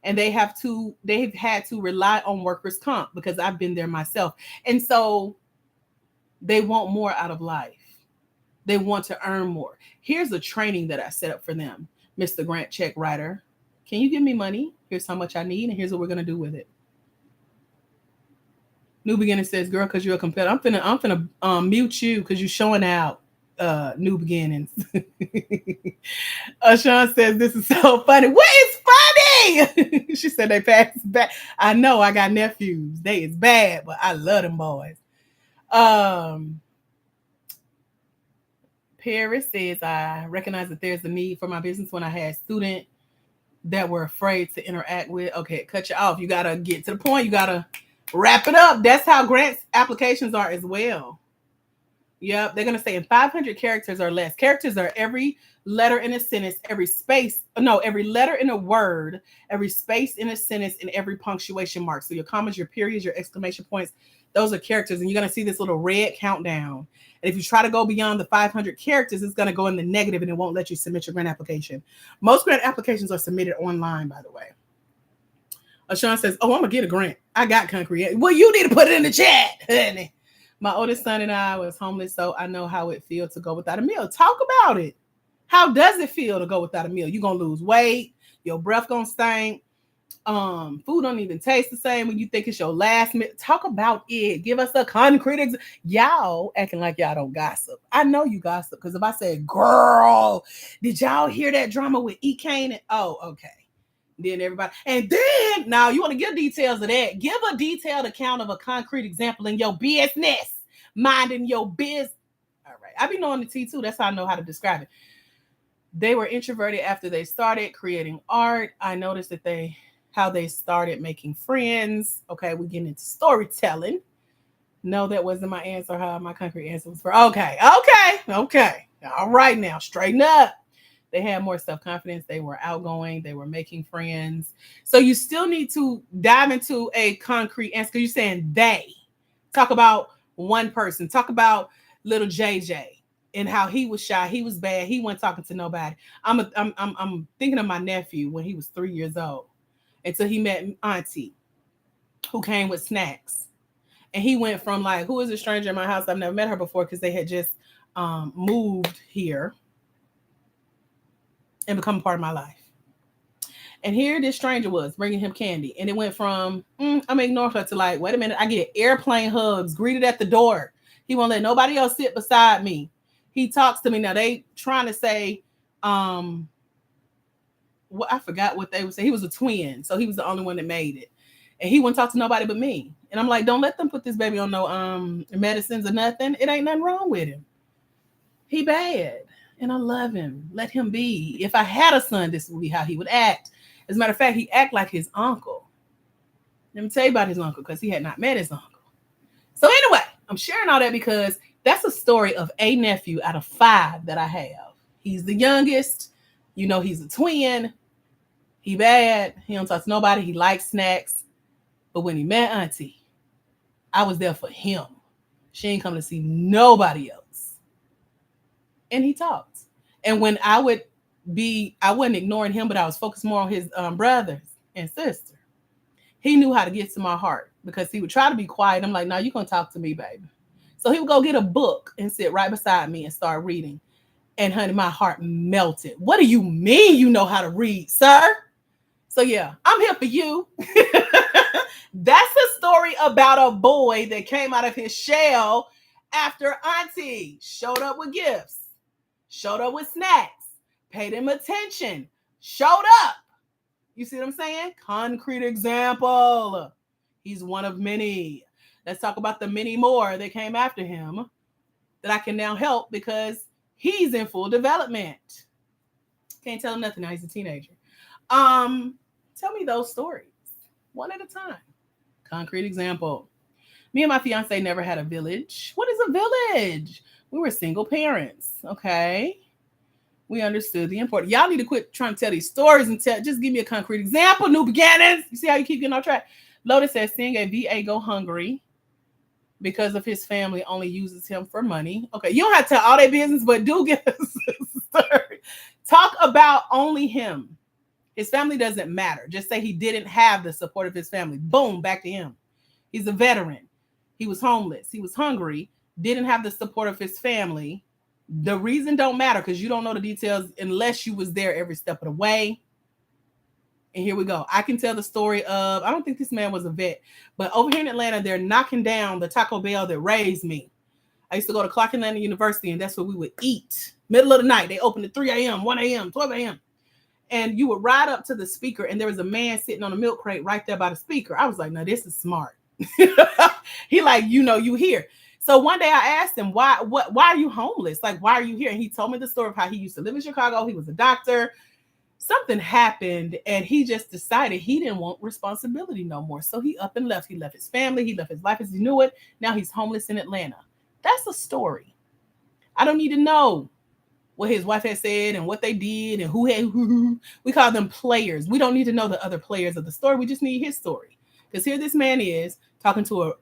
And they've had to rely on workers' comp because I've been there myself. And so they want more out of life. They want to earn more. Here's a training that I set up for them. Mr. Grant check writer, can you give me money? Here's how much I need, and here's what we're going to do with it. New Beginning says, girl, because you're a competitor. I'm finna mute you because you're showing out New Beginnings. Sean says, this is so funny. What is funny? She said they pass back. I know I got nephews. They is bad, but I love them boys. Paris says, I recognize that there's a need for my business when I had students that were afraid to interact with. Okay, cut you off. You got to get to the point. You got to wrap it up. That's how grants applications are as well. Yep, they're going to say in 500 characters or less. Characters are every letter in a sentence, every letter in a word, every space in a sentence, and every punctuation mark. So your commas, your periods, your exclamation points, those are characters. And you're going to see this little red countdown. And if you try to go beyond the 500 characters, it's going to go in the negative and it won't let you submit your grant application. Most grant applications are submitted online, by the way. Sean says, oh, I'm going to get a grant. I got concrete. Well, you need to put it in the chat, honey. My oldest son and I was homeless, so I know how it feels to go without a meal. Talk about it. How does it feel to go without a meal? You're going to lose weight. Your breath going to stink. Food don't even taste the same when you think it's your last meal. Talk about it. Give us a concrete example. Y'all acting like y'all don't gossip. I know you gossip because if I said, girl, did y'all hear that drama with E. Kane? Oh, okay. Then everybody, and then now you want to give details of that. Give a detailed account of a concrete example in your business, minding your biz. All right, I be knowing the T too. That's how I know how to describe it. They were introverted after they started creating art. I noticed that how they started making friends. Okay, we're getting into storytelling. No, that wasn't my answer. How my concrete answer was for. Okay. All right, now straighten up. They had more self-confidence. They were outgoing. They were making friends. So you still need to dive into a concrete answer because you're saying they. Talk about one person. Talk about little JJ and how he was shy. He was bad. He wasn't talking to nobody. I'm thinking of my nephew when he was 3 years old until he met Auntie who came with snacks. And he went from like, who is a stranger in my house? I've never met her before because they had just moved here and become a part of my life. And here this stranger was bringing him candy. And it went from, I'm ignoring her to like, wait a minute, I get airplane hugs, greeted at the door. He won't let nobody else sit beside me. He talks to me. Now they trying to say, I forgot what they would say. He was a twin. So he was the only one that made it. And he wouldn't talk to nobody but me. And I'm like, don't let them put this baby on no medicines or nothing. It ain't nothing wrong with him. He bad. And I love him. Let him be. If I had a son, this would be how he would act. As a matter of fact, he act like his uncle. Let me tell you about his uncle because he had not met his uncle. So anyway, I'm sharing all that because that's a story of a nephew out of 5 that I have. He's the youngest. You know, he's a twin. He bad. He don't talk to nobody. He likes snacks. But when he met Auntie, I was there for him. She ain't come to see nobody else. And he talked. And when I wasn't ignoring him, but I was focused more on his brothers and sister. He knew how to get to my heart because he would try to be quiet. I'm like, no, you're going to talk to me, baby. So he would go get a book and sit right beside me and start reading. And honey, my heart melted. What do you mean you know how to read, sir? So yeah, I'm here for you. That's a story about a boy that came out of his shell after Auntie showed up with gifts, showed up with snacks, paid him attention, showed up. You see what I'm saying? Concrete example. He's one of many. Let's talk about the many more that came after him that I can now help because he's in full development. Can't tell him nothing now. He's a teenager. Tell me those stories one at a time. Concrete example. Me and my fiance never had a village. What is a village? We were single parents. Okay. We understood the importance. Y'all need to quit trying to tell these stories and just give me a concrete example. New beginnings. You see how you keep getting off track? Lotus says, seeing a VA go hungry because of his family only uses him for money. Okay, you don't have to tell all their business, but do give us a story. Talk about only him. His family doesn't matter. Just say he didn't have the support of his family. Boom, back to him. He's a veteran. He was homeless. He was hungry. Didn't have the support of his family. The reason don't matter because you don't know the details unless you was there every step of the way. And here we go. I can tell the story of, I don't think this man was a vet, but over here in Atlanta, they're knocking down the Taco Bell that raised me. I used to go to Clark Atlanta University, and that's where we would eat. Middle of the night. They opened at 3 a.m., 1 a.m., 12 a.m. And you would ride up to the speaker, and there was a man sitting on a milk crate right there by the speaker. I was like, no, this is smart. He like, you here. So one day I asked him, why are you homeless? Like, why are you here? And he told me the story of how he used to live in Chicago. He was a doctor. Something happened, and he just decided he didn't want responsibility no more. So he up and left. He left his family. He left his life as he knew it. Now he's homeless in Atlanta. That's a story. I don't need to know what his wife had said and what they did and who. We call them players. We don't need to know the other players of the story. We just need his story. Because here this man is talking to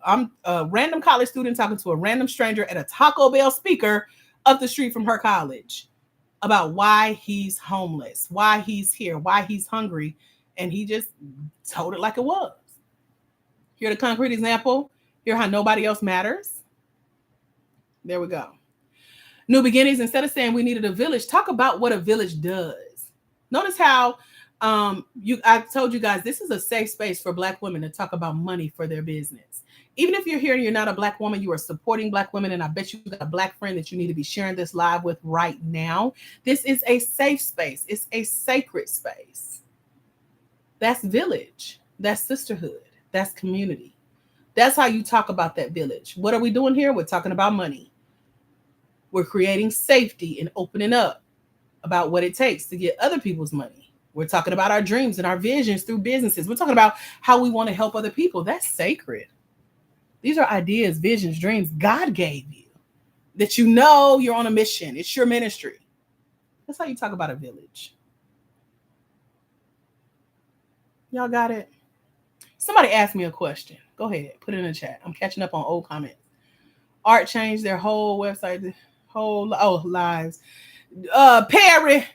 a random college student, talking to a random stranger at a Taco Bell speaker up the street from her college about why he's homeless, why he's here, why he's hungry. And he just told it like it was. Here the concrete example. Here how nobody else matters. There we go. New beginnings. Instead of saying we needed a village, talk about what a village does. Notice how I told you guys this is a safe space for Black women to talk about money for their business. Even if you're here and you're not a Black woman, you are supporting Black women, and I bet you got a Black friend that you need to be sharing this live with right now. This is a safe space. It's a sacred space. That's village. That's sisterhood. That's community. That's how you talk about that village. What are we doing here? We're talking about money. We're creating safety and opening up about what it takes to get other people's money. We're talking about our dreams and our visions through businesses. We're talking about how we want to help other people. That's sacred. These are ideas, visions, dreams God gave you that you know you're on a mission. It's your ministry. That's how you talk about a village. Y'all got it? Somebody asked me a question. Go ahead. Put it in the chat. I'm catching up on old comments. Art changed their whole website, lives. Perry,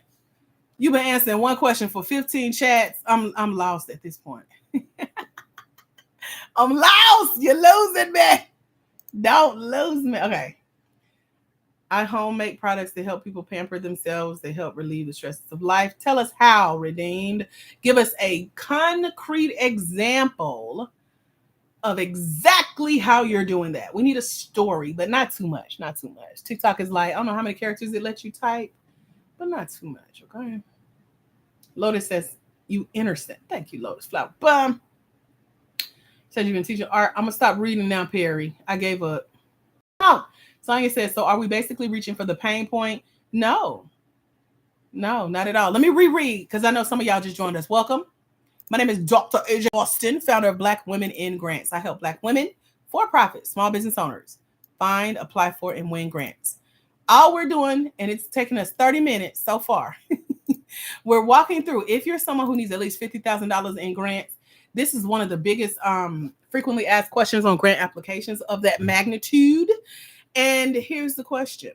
you've been answering one question for 15 chats. I'm lost at this point. I'm lost. You're losing me. Don't lose me. Okay. I home make products to help people pamper themselves. They help relieve the stresses of life. Tell us how, Redeemed. Give us a concrete example of exactly how you're doing that. We need a story, but not too much. Not too much. TikTok is like, I don't know how many characters it lets you type, but not too much. Okay. Lotus says, you innocent. Thank you, Lotus Flower. Bum. Said you've been teaching art. I'm going to stop reading now, Perry. I gave up. Oh, Sonia says, so are we basically reaching for the pain point? No, not at all. Let me reread because I know some of y'all just joined us. Welcome. My name is Dr. AJ Austin, founder of Black Women in Grants. I help Black women, for-profit, small business owners find, apply for, and win grants. All we're doing, and it's taken us 30 minutes so far, we're walking through, if you're someone who needs at least $50,000 in grants, This is one of the biggest frequently asked questions on grant applications of that magnitude. And here's the question.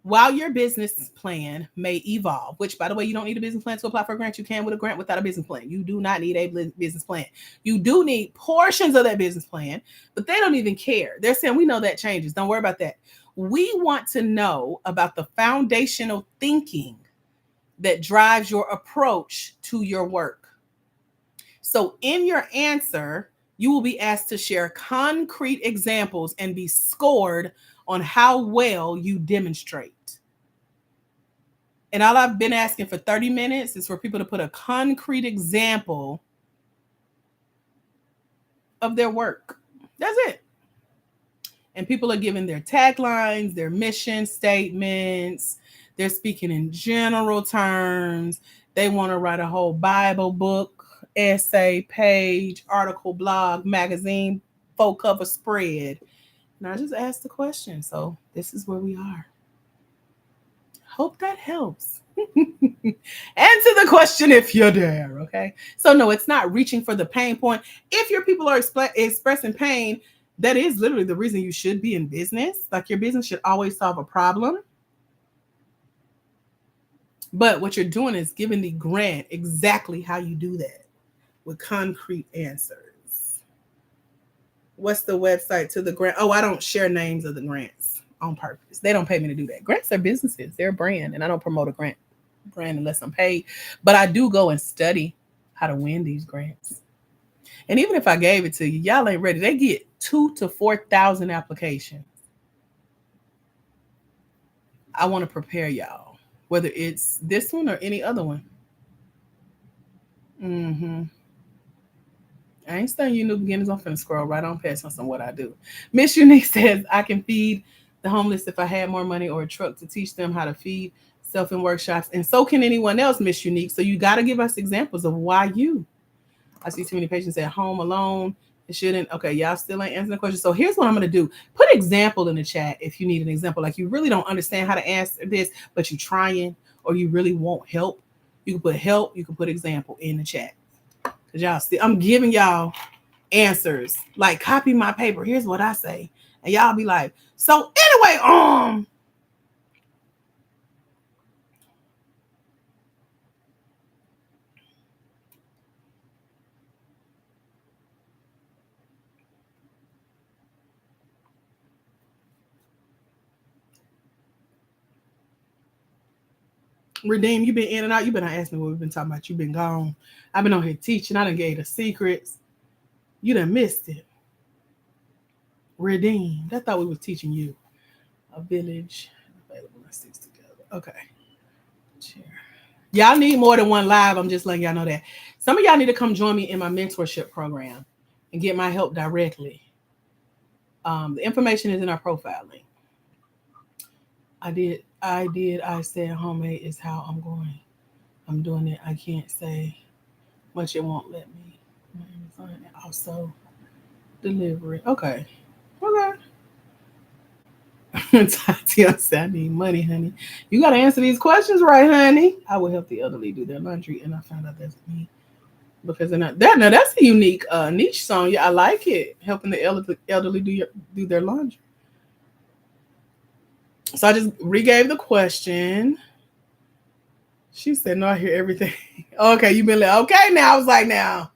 While your business plan may evolve, which, by the way, you don't need a business plan to apply for a grant. You can with a grant without a business plan. You do not need a business plan. You do need portions of that business plan, but they don't even care. They're saying, we know that changes. Don't worry about that. We want to know about the foundational thinking that drives your approach to your work. So in your answer, you will be asked to share concrete examples and be scored on how well you demonstrate. And all I've been asking for 30 minutes is for people to put a concrete example of their work. That's it. And people are giving their taglines, their mission statements. They're speaking in general terms. They want to write a whole Bible book, essay, page, article, blog, magazine, full cover spread. And I just asked the question. So this is where we are. Hope that helps. Answer the question if you're there, okay? So no, it's not reaching for the pain point. If your people are expressing pain, that is literally the reason you should be in business. Like, your business should always solve a problem. But what you're doing is giving the grant exactly how you do that with concrete answers. What's the website to the grant? Oh, I don't share names of the grants on purpose. They don't pay me to do that. Grants are businesses. They're a brand, and I don't promote a brand unless I'm paid. But I do go and study how to win these grants. And even if I gave it to you, y'all ain't ready. They get 2,000 to 4,000 applications. I want to prepare y'all, whether it's this one or any other one. I ain't studying you new beginners. I'm finna scroll right on past on what I do. Miss Unique says, I can feed the homeless if I had more money or a truck to teach them how to feed self in workshops. And so can anyone else, Miss Unique. So you got to give us examples of why you. I see too many patients at home alone. It shouldn't. Okay, y'all still ain't answering the question. So here's what I'm going to do. Put example in the chat if you need an example. Like, you really don't understand how to answer this, but you're trying, or you really want help. You can put help. You can put example in the chat. Because y'all still, I'm giving y'all answers. Like, copy my paper. Here's what I say. And y'all be like, so anyway, Redeem, you been in and out. You been asking me what we've been talking about. You been gone. I've been on here teaching. I done gave the secrets. You done missed it. Redeem. I thought we was teaching you. A village available in 6 together. Okay. Share. Y'all need more than one live. I'm just letting y'all know that. Some of y'all need to come join me in my mentorship program and get my help directly. The information is in our profile link. I said homemade is how I'm going. I'm doing it. I can't say much. It won't let me. Also, delivery. Okay. Tatiana said, I need money, honey. You got to answer these questions right, honey. I will help the elderly do their laundry. And I found out that's me. Because they're not that. Now, that's a unique niche song. Yeah, I like it. Helping the elderly do their laundry. So I just re-gave the question. She said, no, I hear everything. Okay, you been like, okay, now. I was like, now.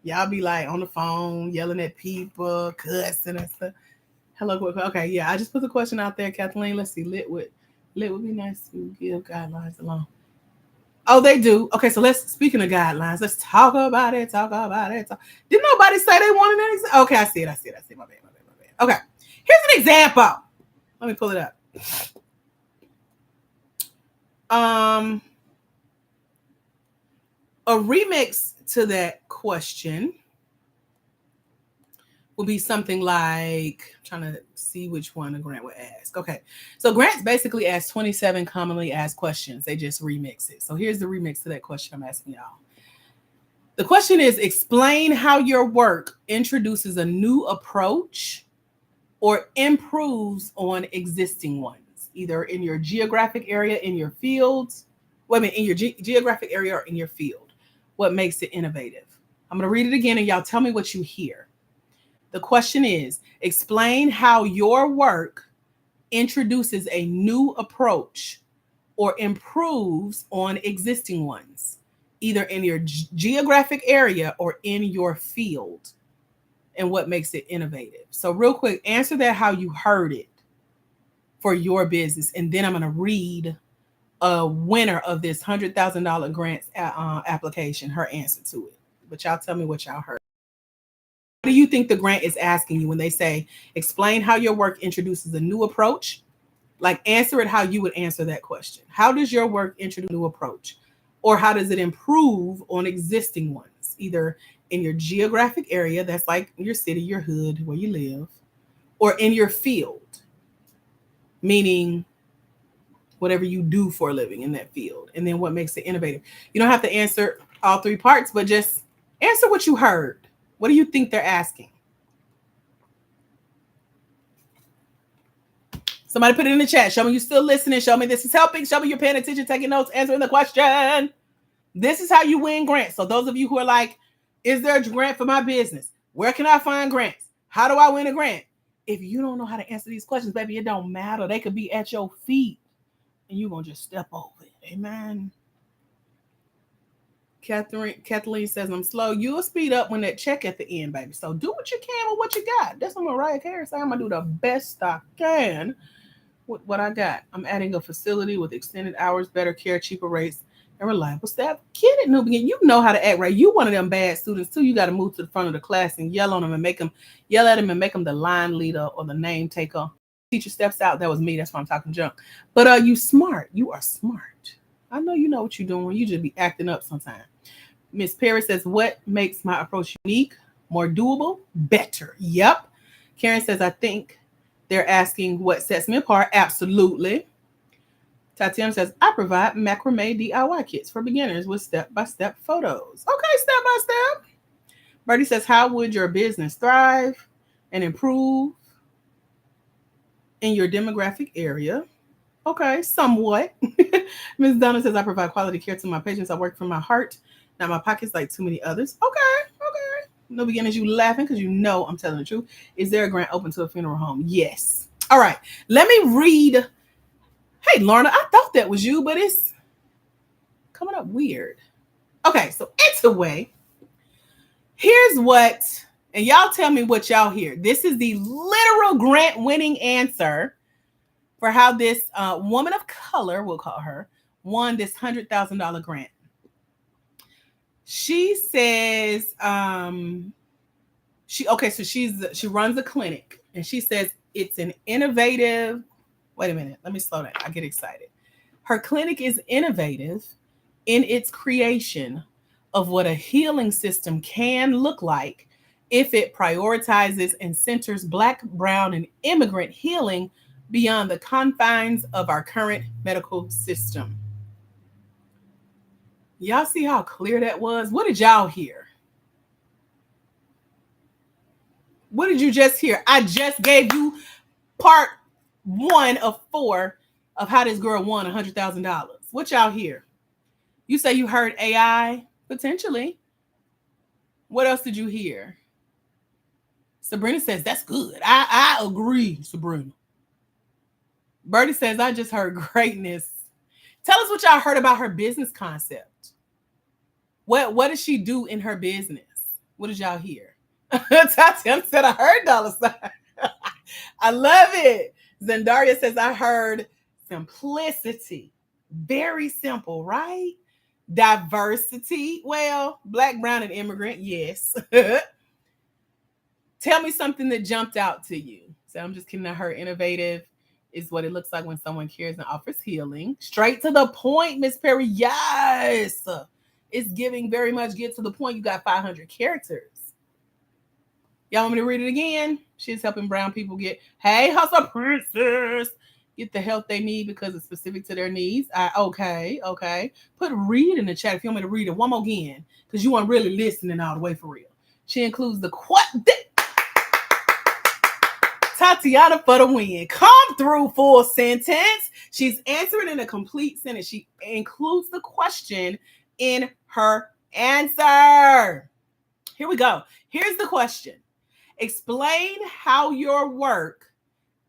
Y'all be like on the phone, yelling at people, cussing and stuff. Hello, okay, yeah. I just put the question out there, Kathleen. Let's see. Lit would be nice to give guidelines alone. Oh, they do. Okay, so speaking of guidelines, let's talk about it. Didn't nobody say they wanted an example? Okay, I see it. My bad. Okay, here's an example. Let me pull it up. A remix to that question will be something like, I'm trying to see which one a grant would ask. Okay, so grants basically ask 27 commonly asked questions. They just remix it. So here's the remix to that question I'm asking y'all. The question is, explain how your work introduces a new approach or improves on existing ones, either in your geographic area, in your fields, in your geographic area or in your field. what makes it innovative? I'm going to read it again and y'all tell me what you hear. The question is, explain how your work introduces a new approach or improves on existing ones, either in your geographic area or in your field, and what makes it innovative. So, real quick, answer that how you heard it for your business. And then I'm going to read a winner of this $100,000 grant application, her answer to it. But y'all tell me what y'all heard. What do you think the grant is asking you when they say, explain how your work introduces a new approach? Like, answer it how you would answer that question. How does your work introduce a new approach? Or how does it improve on existing ones? Either in your geographic area, that's like your city, your hood, where you live, or in your field, meaning whatever you do for a living in that field. And then what makes it innovative? You don't have to answer all three parts, but just answer what you heard. What do you think they're asking? Somebody put it in the chat. Show me you're still listening. Show me this is helping. Show me you're paying attention, taking notes, answering the question. This is how you win grants. So those of you who are like, is there a grant for my business? Where can I find grants? How do I win a grant? If you don't know how to answer these questions, baby, it don't matter. They could be at your feet and you're going to just step over it. Amen. Kathleen says, I'm slow. You'll speed up when that check at the end, baby. So do what you can with what you got. That's what Mariah Carey said. I'm going to do the best I can with what I got. I'm adding a facility with extended hours, better care, cheaper rates, and reliable staff. Get it, Nubian. You know how to act right. You one of them bad students, too. You got to move to the front of the class and yell on them and yell at them and make them the line leader or the name taker. Teacher steps out. That was me. That's why I'm talking junk. But you smart. You are smart. I know you know what you're doing. You just be acting up sometimes. Miss Perry says, what makes my approach unique, more doable, better? Yep. Karen says, I think they're asking what sets me apart. Absolutely. Tatiana says, I provide macrame DIY kits for beginners with step-by-step photos. Okay, step-by-step. Bertie says, how would your business thrive and improve in your demographic area? Okay, somewhat. Ms. Donna says, I provide quality care to my patients. I work from my heart, not my pockets like too many others. Okay. No beginners, you laughing because you know I'm telling the truth. Is there a grant open to a funeral home? Yes. All right, let me read. Hey, Lorna, I thought that was you, but it's coming up weird. Okay, so anyway, here's what, and y'all tell me what y'all hear. This is the literal grant-winning answer for how this woman of color, we'll call her, won this $100,000 grant. She says, she runs a clinic, and she says it's an innovative. Wait a minute, let me slow down. I get excited. Her clinic is innovative in its creation of what a healing system can look like if it prioritizes and centers Black, brown, and immigrant healing beyond the confines of our current medical system. Y'all see how clear that was? What did y'all hear? What did you just hear? I just gave you part 1 of 4 of how this girl won $100,000. What y'all hear? You say you heard AI? Potentially. What else did you hear? Sabrina says, that's good. I agree, Sabrina. Bertie says, I just heard greatness. Tell us what y'all heard about her business concept. What does she do in her business? What did y'all hear? Tatiana said, I heard $. I love it. Zendaria says, I heard simplicity. Very simple, right? Diversity. Well, Black, brown, and immigrant. Yes. Tell me something that jumped out to you. So I'm just kidding. I heard innovative is what it looks like when someone cares and offers healing. Straight to the point, Miss Perry. Yes. It's giving very much get to the point. You got 500 characters. Y'all want me to read it again? She's helping brown people get, hey, hustle princess, get the help they need because it's specific to their needs. Okay. Put read in the chat if you want me to read it one more again, because you weren't really listening all the way for real. She includes the Tatiana for the win. Come through full sentence. She's answering in a complete sentence. She includes the question in her Answer. Here we go. Here's the question. Explain how your work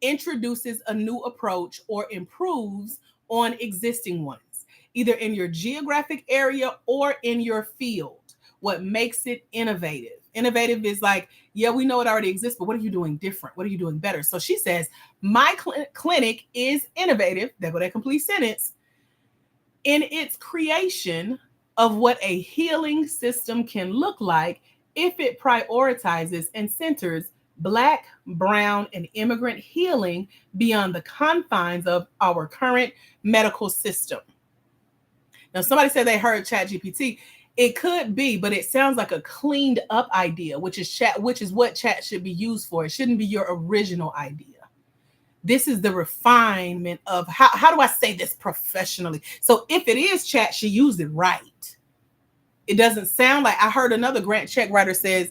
introduces a new approach or improves on existing ones, either in your geographic area or in your field. What makes it innovative? Innovative is like, yeah, we know it already exists, but what are you doing different? What are you doing better? So she says, my clinic is innovative. There go that complete sentence in its creation of what a healing system can look like if it prioritizes and centers Black, Brown, and immigrant healing beyond the confines of our current medical system. Now, somebody said they heard ChatGPT. It could be, but it sounds like a cleaned up idea, which is what chat should be used for. It shouldn't be your original idea. This is the refinement of how do I say this professionally? So if it is chat, she used it right. It doesn't sound like, I heard another grant check writer says,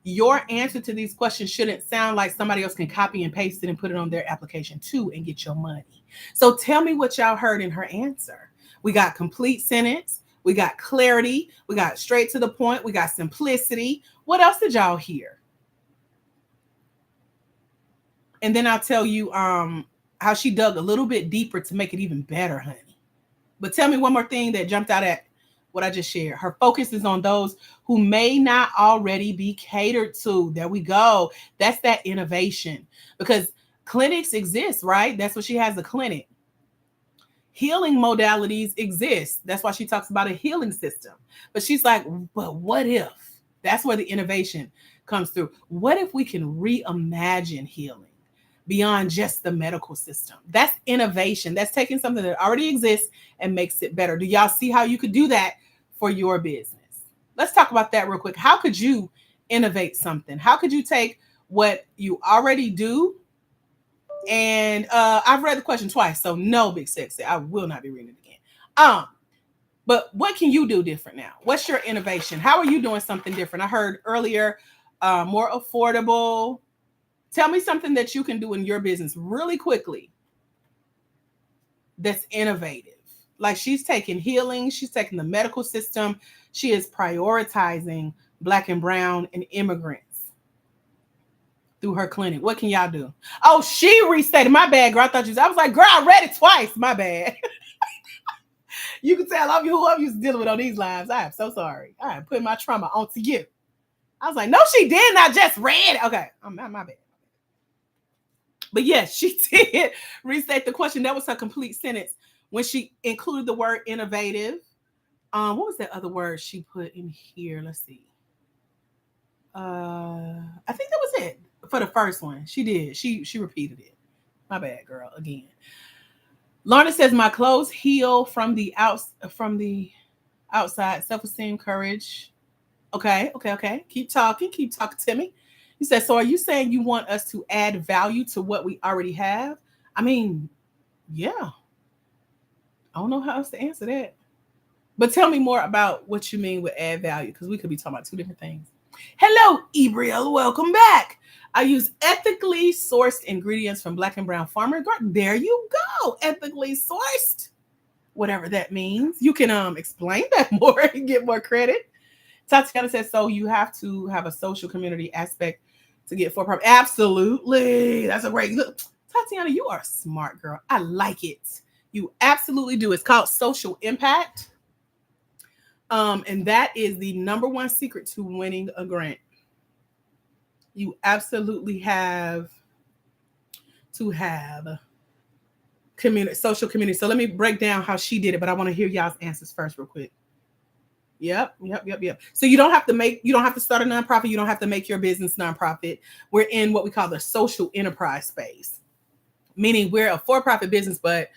your answer to these questions shouldn't sound like somebody else can copy and paste it and put it on their application too and get your money. So tell me what y'all heard in her answer. We got complete sentence. We got clarity. We got straight to the point. We got simplicity. What else did y'all hear? And then I'll tell you how she dug a little bit deeper to make it even better, honey. But tell me one more thing that jumped out at what I just shared. Her focus is on those who may not already be catered to. There we go. That's that innovation. Because clinics exist, right? That's what she has, a clinic. Healing modalities exist. That's why she talks about a healing system. But she's like, but what if? That's where the innovation comes through. What if we can reimagine healing beyond just the medical system? That's innovation. That's taking something that already exists and makes it better. Do y'all see how you could do that for your business? Let's talk about that real quick. How could you innovate something? How could you take what you already do? And I've read the question twice, so no, Big Sexy, I will not be reading it again. But what can you do different now? What's your innovation? How are you doing something different? I heard earlier, more affordable. Tell me something that you can do in your business really quickly that's innovative. Like, she's taking healing, she's taking the medical system, she is prioritizing Black and Brown and immigrants through her clinic. What can y'all do? Oh, she restated. My bad, girl. I was like, girl, I read it twice. My bad. You can tell I'm who I'm used to dealing with on these lives. I am so sorry. I am putting my trauma onto you. I was like, no, she didn't. I just read it. Okay, my bad. But yes, she did restate the question. That was her complete sentence when she included the word innovative. What was that other word she put in here? Let's see. I think that was it for the first one. She did. She repeated it. My bad, girl. Again. Lorna says, my clothes heal from the outside. Self-esteem, courage. Okay. Keep talking to me. You said, so are you saying you want us to add value to what we already have? I mean, yeah. I don't know how else to answer that. But tell me more about what you mean with add value, because we could be talking about two different things. Hello, Ebriel. Welcome back. I use ethically sourced ingredients from Black and Brown farmer garden. There you go. Ethically sourced. Whatever that means. You can explain that more and get more credit. Tatiana says, so you have to have a social community aspect to get for profit. Absolutely. That's a great look. Tatiana, you are a smart girl. I like it. You absolutely do. It's called social impact. And that is the number one secret to winning a grant. You absolutely have to have social community. So let me break down how she did it, but I want to hear y'all's answers first real quick. Yep. So you don't have to start a nonprofit. You don't have to make your business nonprofit. We're in what we call the social enterprise space, meaning we're a for-profit business, but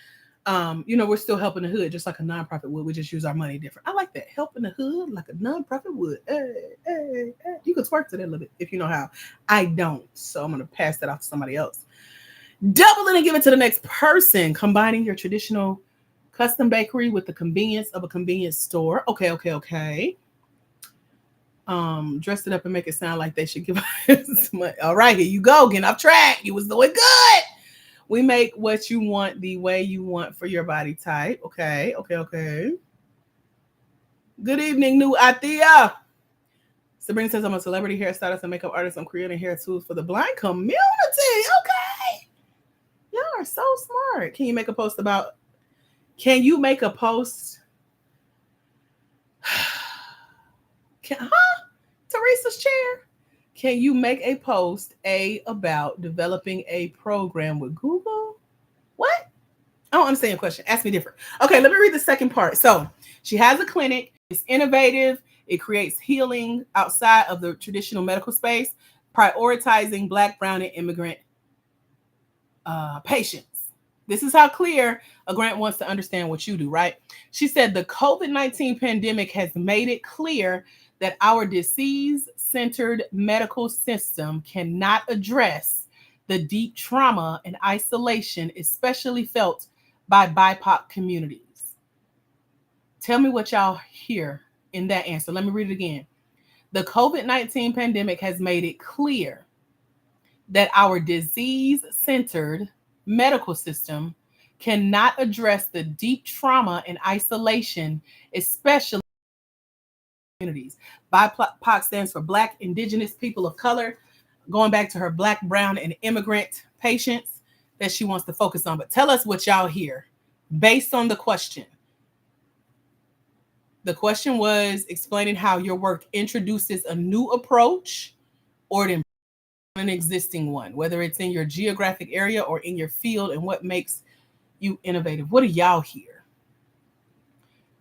we're still helping the hood just like a nonprofit would. We just use our money different. I like that. Helping the hood like a nonprofit would. Hey. You can twerk to that a little bit if you know how. I don't. So I'm going to pass that off to somebody else. Double it and give it to the next person. Combining your traditional custom bakery with the convenience of a convenience store. Okay. Dress it up and make it sound like they should give us money. All right, here you go. Getting off track. You was doing good. We make what you want the way you want for your body type. Okay. Good evening, new Athea. Sabrina says, I'm a celebrity hairstylist and makeup artist. I'm creating hair tools for the blind community. Okay. Y'all are so smart. Can you make a post about, can you make a post? Teresa's chair. Can you make a post about developing a program with Google? What? I don't understand your question. Ask me different. Okay, let me read the second part. So she has a clinic. It's innovative. It creates healing outside of the traditional medical space, prioritizing Black, Brown, and immigrant patients. This is how clear a grant wants to understand what you do, right? She said the COVID-19 pandemic has made it clear that our disease-centered medical system cannot address the deep trauma and isolation, especially felt by BIPOC communities. Tell me what y'all hear in that answer. Let me read it again. The COVID-19 pandemic has made it clear that our disease-centered medical system cannot address the deep trauma and isolation, especially communities. BIPOC stands for Black, Indigenous, People of Color, going back to her Black, Brown, and immigrant patients that she wants to focus on. But tell us what y'all hear based on the question. The question was explaining how your work introduces a new approach or it an existing one, whether it's in your geographic area or in your field, and what makes you innovative. What do y'all hear?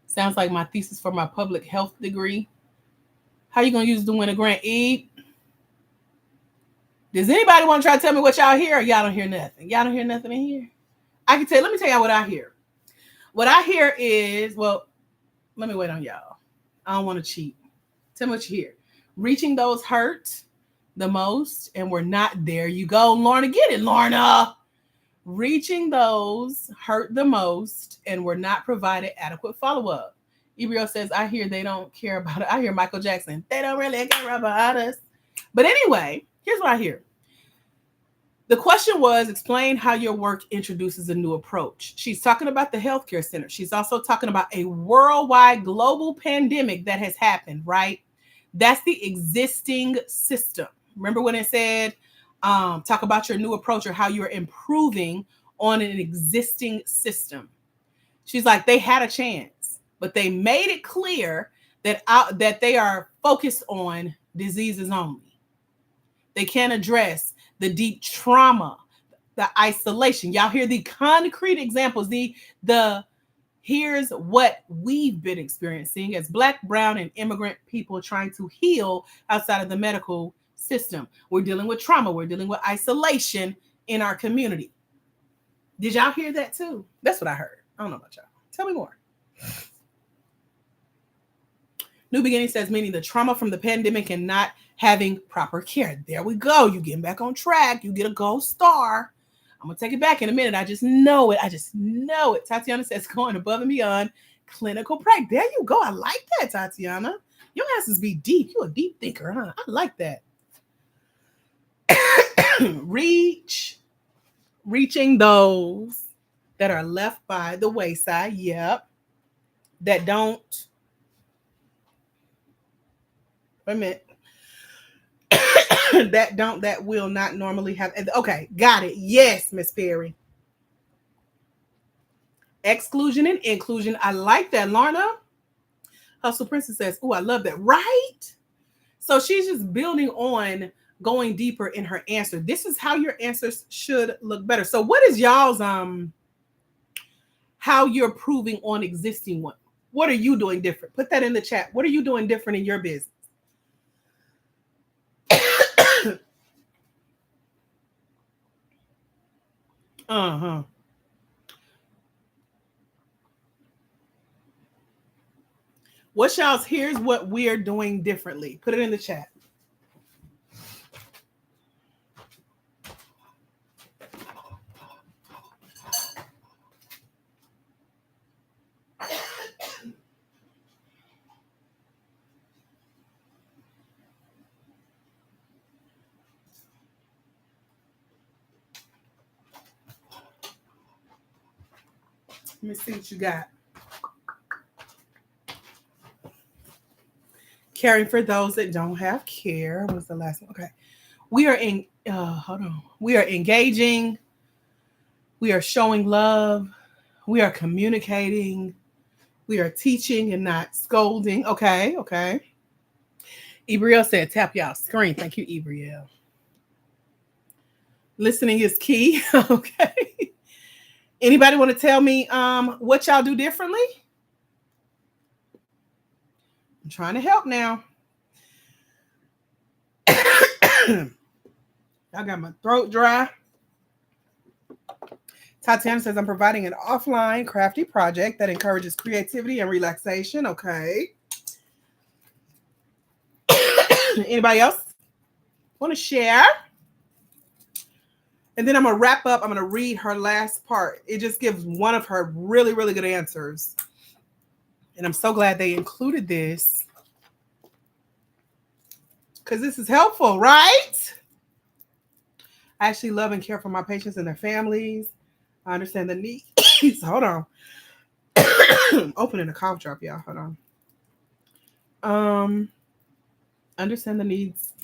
Sounds like my thesis for my public health degree. How you gonna use the winter grant, Eve? Does anybody want to try to tell me what y'all hear, or y'all don't hear nothing? Y'all don't hear nothing in here? I can tell. Let me tell y'all what I hear. What I hear is, well, let me wait on y'all. I don't want to cheat. Tell me what you hear. Reaching those hurt the most, and we're not there. You go, Lorna. Get it, Lorna. Reaching those hurt the most, and we're not provided adequate follow-up. Ebrio says, I hear they don't care about it. I hear Michael Jackson. They don't really care about us. But anyway, here's what I hear. The question was, explain how your work introduces a new approach. She's talking about the healthcare center. She's also talking about a worldwide global pandemic that has happened, right? That's the existing system. Remember when it said, talk about your new approach or how you're improving on an existing system. She's like, they had a chance, but they made it clear that they are focused on diseases only. They can't address the deep trauma, the isolation. Y'all hear the concrete examples, the here's what we've been experiencing as Black, Brown, and immigrant people trying to heal outside of the medical system. We're dealing with trauma. We're dealing with isolation in our community. Did y'all hear that too? That's what I heard. I don't know about y'all. Tell me more. New Beginning says, meaning the trauma from the pandemic and not having proper care. There we go. You getting back on track. You get a gold star. I'm going to take it back in a minute. I just know it. Tatiana says, going above and beyond clinical practice. There you go. I like that, Tatiana. Your answers be deep. You're a deep thinker, huh? I like that. Reaching those that are left by the wayside. Yep. That don't. Wait a minute. that will not normally have. Okay, got it. Yes, Miss Perry. Exclusion and inclusion. I like that, Lorna. Hustle Princess says, oh, I love that. Right? So she's just building on going deeper in her answer. This is how your answers should look better. So what is y'all's how you're proving on existing one? What are you doing different? Put that in the chat. What are you doing different in your business? Uh-huh. What y'all's, here's what we're doing differently. Put it in the chat. Let me see what you got. Caring for those that don't have care was the last one. Okay. We are in, hold on. We are engaging. We are showing love. We are communicating. We are teaching and not scolding. Okay. Okay. Ebriel said, tap y'all screen. Thank you, Ebriel. Listening is key. Okay. Anybody want to tell me what y'all do differently? I'm trying to help now. I got my throat dry. Tatiana says, I'm providing an offline crafty project that encourages creativity and relaxation. Okay. Anybody else want to share? And then I'm going to wrap up. I'm going to read her last part. It just gives one of her really, really good answers. And I'm so glad they included this because this is helpful, right? I actually love and care for my patients and their families. I understand the needs. Hold on. Opening a cough drop, y'all. Hold on. Understand the needs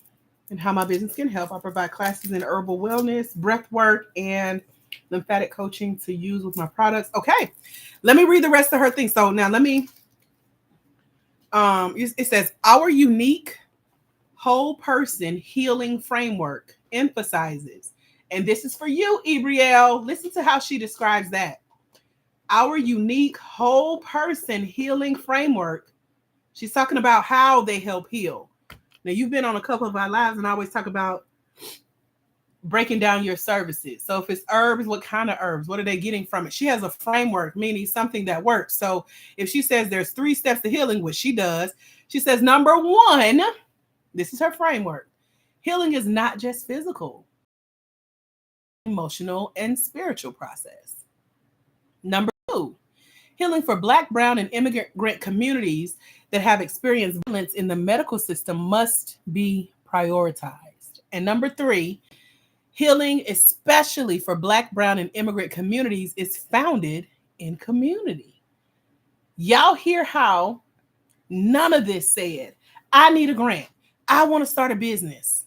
and how my business can help. I provide classes in herbal wellness, breath work, and lymphatic coaching to use with my products. Okay, let me read the rest of her thing. So now let me, it says, our unique whole person healing framework emphasizes, and this is for you, Ebriel. Listen to how she describes that. Our unique whole person healing framework. She's talking about how they help heal. Now, you've been on a couple of our lives, and I always talk about breaking down your services. So if it's herbs, what kind of herbs? What are they getting from it? She has a framework, meaning something that works. So if she says there's 3 steps to healing, which she does, she says, number 1, this is her framework. Healing is not just physical, emotional, and spiritual process. Number 2, healing for Black, Brown, and immigrant communities that have experienced violence in the medical system must be prioritized. And number 3, healing, especially for Black, Brown, and immigrant communities, is founded in community. Y'all hear how none of this said, I need a grant. I want to start a business.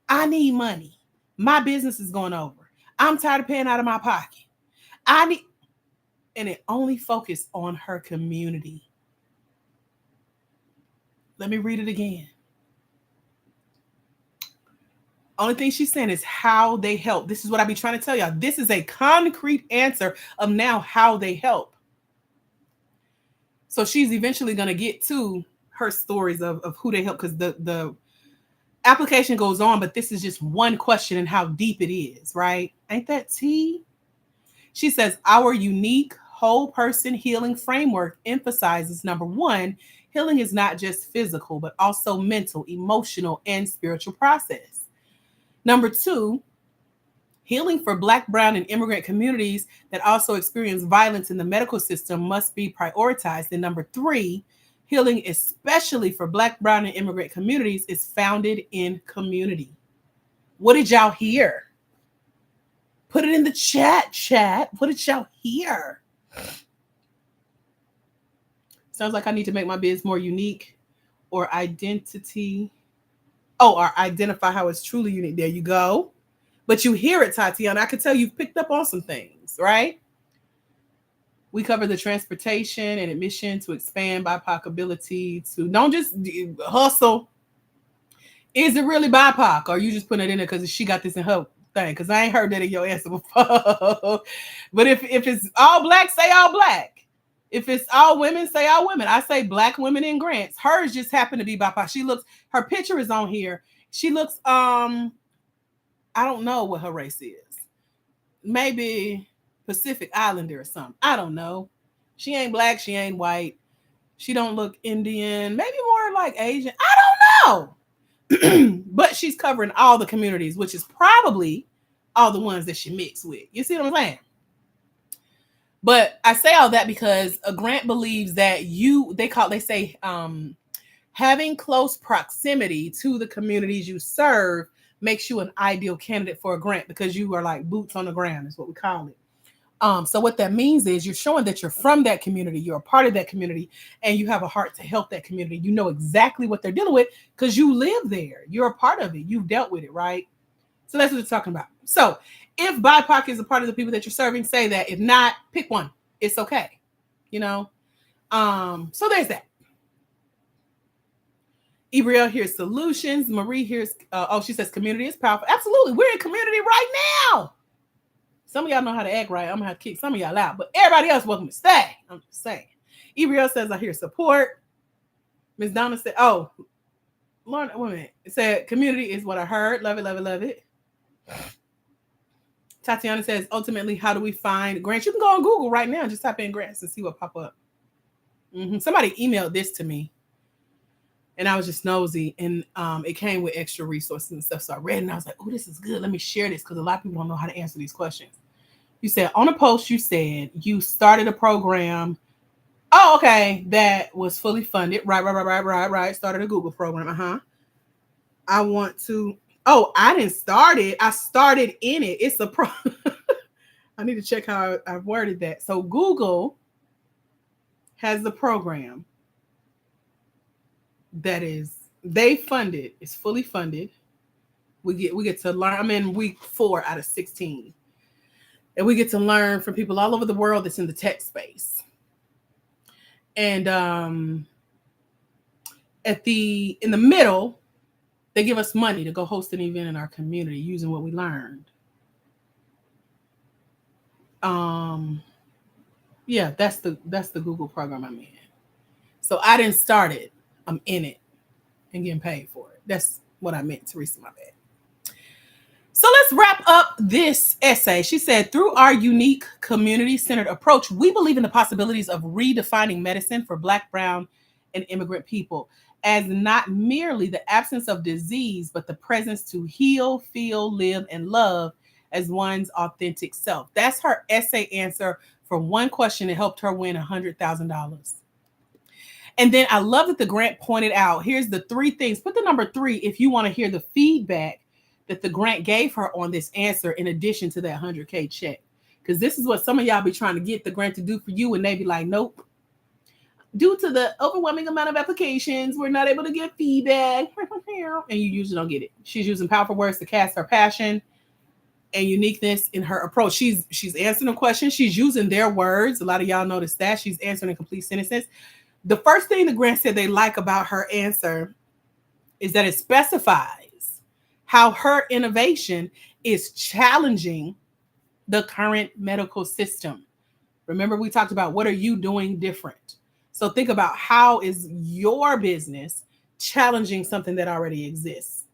I need money. My business is going over. I'm tired of paying out of my pocket. And it only focused on her community. Let me read it again. Only thing she's saying is how they help. This is what I be trying to tell y'all. This is a concrete answer of now how they help. So she's eventually going to get to her stories of who they help, because the application goes on, but this is just one question and how deep it is, right? Ain't that tea? She says, our unique whole person healing framework emphasizes, number 1, healing is not just physical, but also mental, emotional, and spiritual process. Number 2, healing for Black, Brown, and immigrant communities that also experience violence in the medical system must be prioritized. And number 3, healing, especially for Black, Brown, and immigrant communities, is founded in community. What did y'all hear? Put it in the chat. What did y'all hear? Sounds like I need to make my biz more unique or identity. Oh, or identify how it's truly unique. There you go. But you hear it, Tatiana. I can tell you've picked up on some things, right? We cover the transportation and admission to expand BIPOC ability to don't just hustle. Is it really BIPOC? Or are you just putting it in there because she got this in her thing? Because I ain't heard that in your answer before. But if it's all Black, say all Black. If it's all women, say all women. I say Black women in grants. Hers just happened to be BIPOC. She looks, her picture is on here. She looks, I don't know what her race is. Maybe Pacific Islander or something. I don't know. She ain't Black. She ain't white. She don't look Indian. Maybe more like Asian. I don't know. But she's covering all the communities, which is probably all the ones that she mixed with. You see what I'm saying? But I say all that because a grant believes that they say having close proximity to the communities you serve makes you an ideal candidate for a grant because you are like boots on the ground is what we call it. So what that means is you're showing that you're from that community, you're a part of that community, and you have a heart to help that community. You know exactly what they're dealing with because you live there. You're a part of it. You've dealt with it, right? So that's what it's talking about. So if BIPOC is a part of the people that you're serving, say that. If not, pick one. It's okay. You know? So there's that. Ibriel here's solutions. Marie here's, she says community is powerful. Absolutely. We're in community right now. Some of y'all know how to act right. I'm going to have to kick some of y'all out. But everybody else welcome to stay. I'm just saying. Ibriel says, I hear support. Miss Donna said, oh, Lauren, wait a minute. It said community is what I heard. Love it, love it, love it. Tatiana says, ultimately, how do we find grants? You can go on Google right now and just type in grants and see what pop up. Somebody emailed this to me. And I was just nosy, and it came with extra resources and stuff. So I read it, and I was like, oh, this is good. Let me share this because a lot of people don't know how to answer these questions. You said, on a post, you said you started a program. Oh, okay. That was fully funded. Right. Started a Google program. I want to. Oh, I didn't start it. I started in it. It's a pro. I need to check how I worded that. So Google has the program that is they funded. It's fully funded. We get to learn. I'm in week 4 out of 16, and we get to learn from people all over the world that's in the tech space. And in the middle, they give us money to go host an event in our community using what we learned. Yeah, that's the Google program I'm in. So I didn't start it. I'm in it and getting paid for it. That's what I meant, Teresa, my bad. So let's wrap up this essay. She said, through our unique community-centered approach, we believe in the possibilities of redefining medicine for Black, brown, and immigrant people as not merely the absence of disease, but the presence to heal, feel, live, and love as one's authentic self. That's her essay answer for one question that helped her win $100,000. And then I love that the grant pointed out, here's the 3 things. Put the number 3 if you want to hear the feedback that the grant gave her on this answer in addition to that 100K check. Because this is what some of y'all be trying to get the grant to do for you, and they be like, nope. Due to the overwhelming amount of applications, we're not able to get feedback. And you usually don't get it. She's using powerful words to cast her passion and uniqueness in her approach. She's answering a question. She's using their words. A lot of y'all noticed that. She's answering in complete sentences. The first thing the grant said they like about her answer is that it specifies how her innovation is challenging the current medical system. Remember, we talked about what are you doing different? So think about how is your business challenging something that already exists.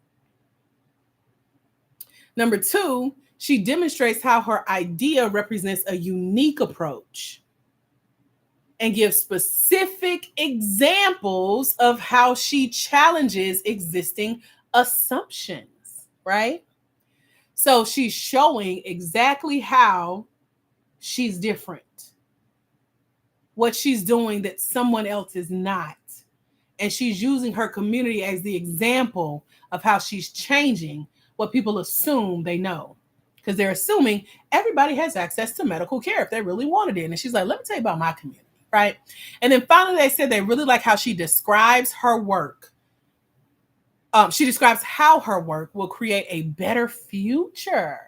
Number 2, she demonstrates how her idea represents a unique approach and gives specific examples of how she challenges existing assumptions, right? So she's showing exactly how she's different, what she's doing that someone else is not. And she's using her community as the example of how she's changing what people assume they know. Because they're assuming everybody has access to medical care if they really wanted it. And she's like, let me tell you about my community. Right. And then finally, they said they really like how she describes her work. She describes how her work will create a better future.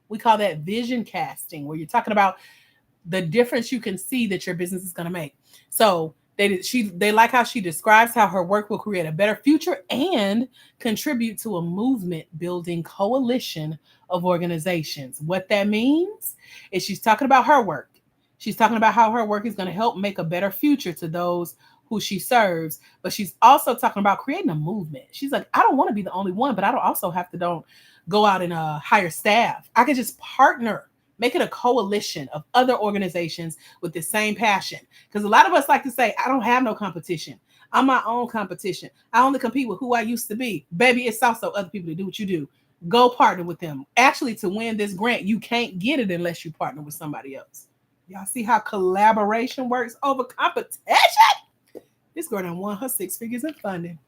We call that vision casting, where you're talking about the difference you can see that your business is going to make. So they like how she describes how her work will create a better future and contribute to a movement building coalition of organizations. What that means is she's talking about her work. She's talking about how her work is going to help make a better future to those who she serves. But she's also talking about creating a movement. She's like, I don't want to be the only one, but I don't also have to don't go out and hire staff. I could just partner, make it a coalition of other organizations with the same passion. Because a lot of us like to say, I don't have no competition. I'm my own competition. I only compete with who I used to be. Baby, it's also other people that do what you do. Go partner with them. Actually, to win this grant, you can't get it unless you partner with somebody else. Y'all see how collaboration works over competition? This girl done won her 6 figures in funding.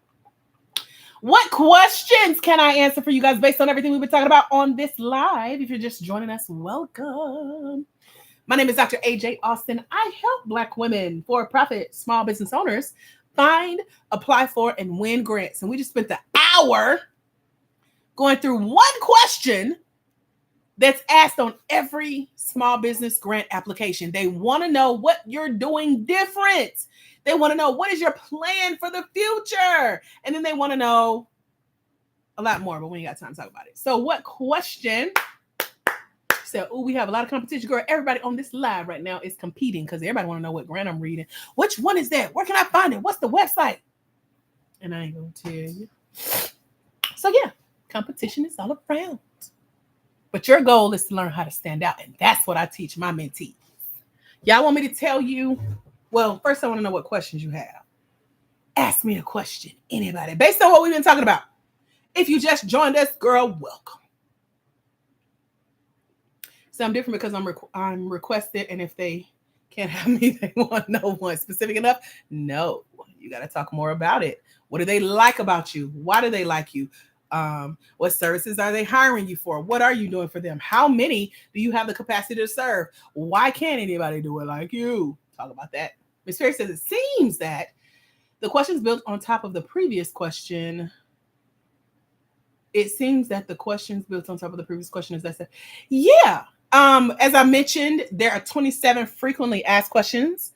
What questions can I answer for you guys based on everything we've been talking about on this live? If you're just joining us, welcome. My name is Dr. AJ Austin. I help Black women, for profit small business owners find, apply for, and win grants. And we just spent the hour going through one question that's asked on every small business grant application. They want to know what you're doing different. They want to know what is your plan for the future. And then they want to know a lot more, but we ain't got time to talk about it. So what question? So, we have a lot of competition. Girl, everybody on this live right now is competing because everybody want to know what grant I'm reading. Which one is that? Where can I find it? What's the website? And I ain't going to tell you. So yeah, competition is all around. But your goal is to learn how to stand out. And that's what I teach my mentees. Y'all want me to tell you? Well, first I want to know what questions you have. Ask me a question. Anybody. Based on what we've been talking about. If you just joined us, girl, welcome. So I'm different because I'm requested. And if they can't have me, they want no one specific enough. No, you got to talk more about it. What do they like about you? Why do they like you? What services are they hiring you for? What are you doing for them? How many do you have the capacity to serve? Why can't anybody do it like you? Talk about that. Ms. Ferry says, it seems that the questions built on top of the previous question. It seems that the questions built on top of the previous question is that. Yeah. As I mentioned, there are 27 frequently asked questions.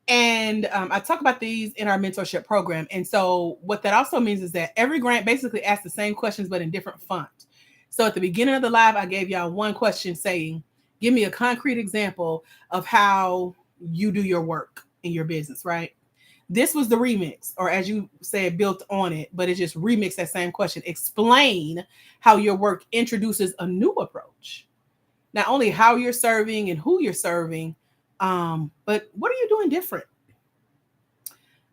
And I talk about these in our mentorship program. And so what that also means is that every grant basically asks the same questions, but in different font. So at the beginning of the live, I gave y'all one question saying, give me a concrete example of how you do your work in your business, right? This was the remix, or as you said, built on it, but it just remixed that same question. Explain how your work introduces a new approach. Not only how you're serving and who you're serving, but what are you doing different?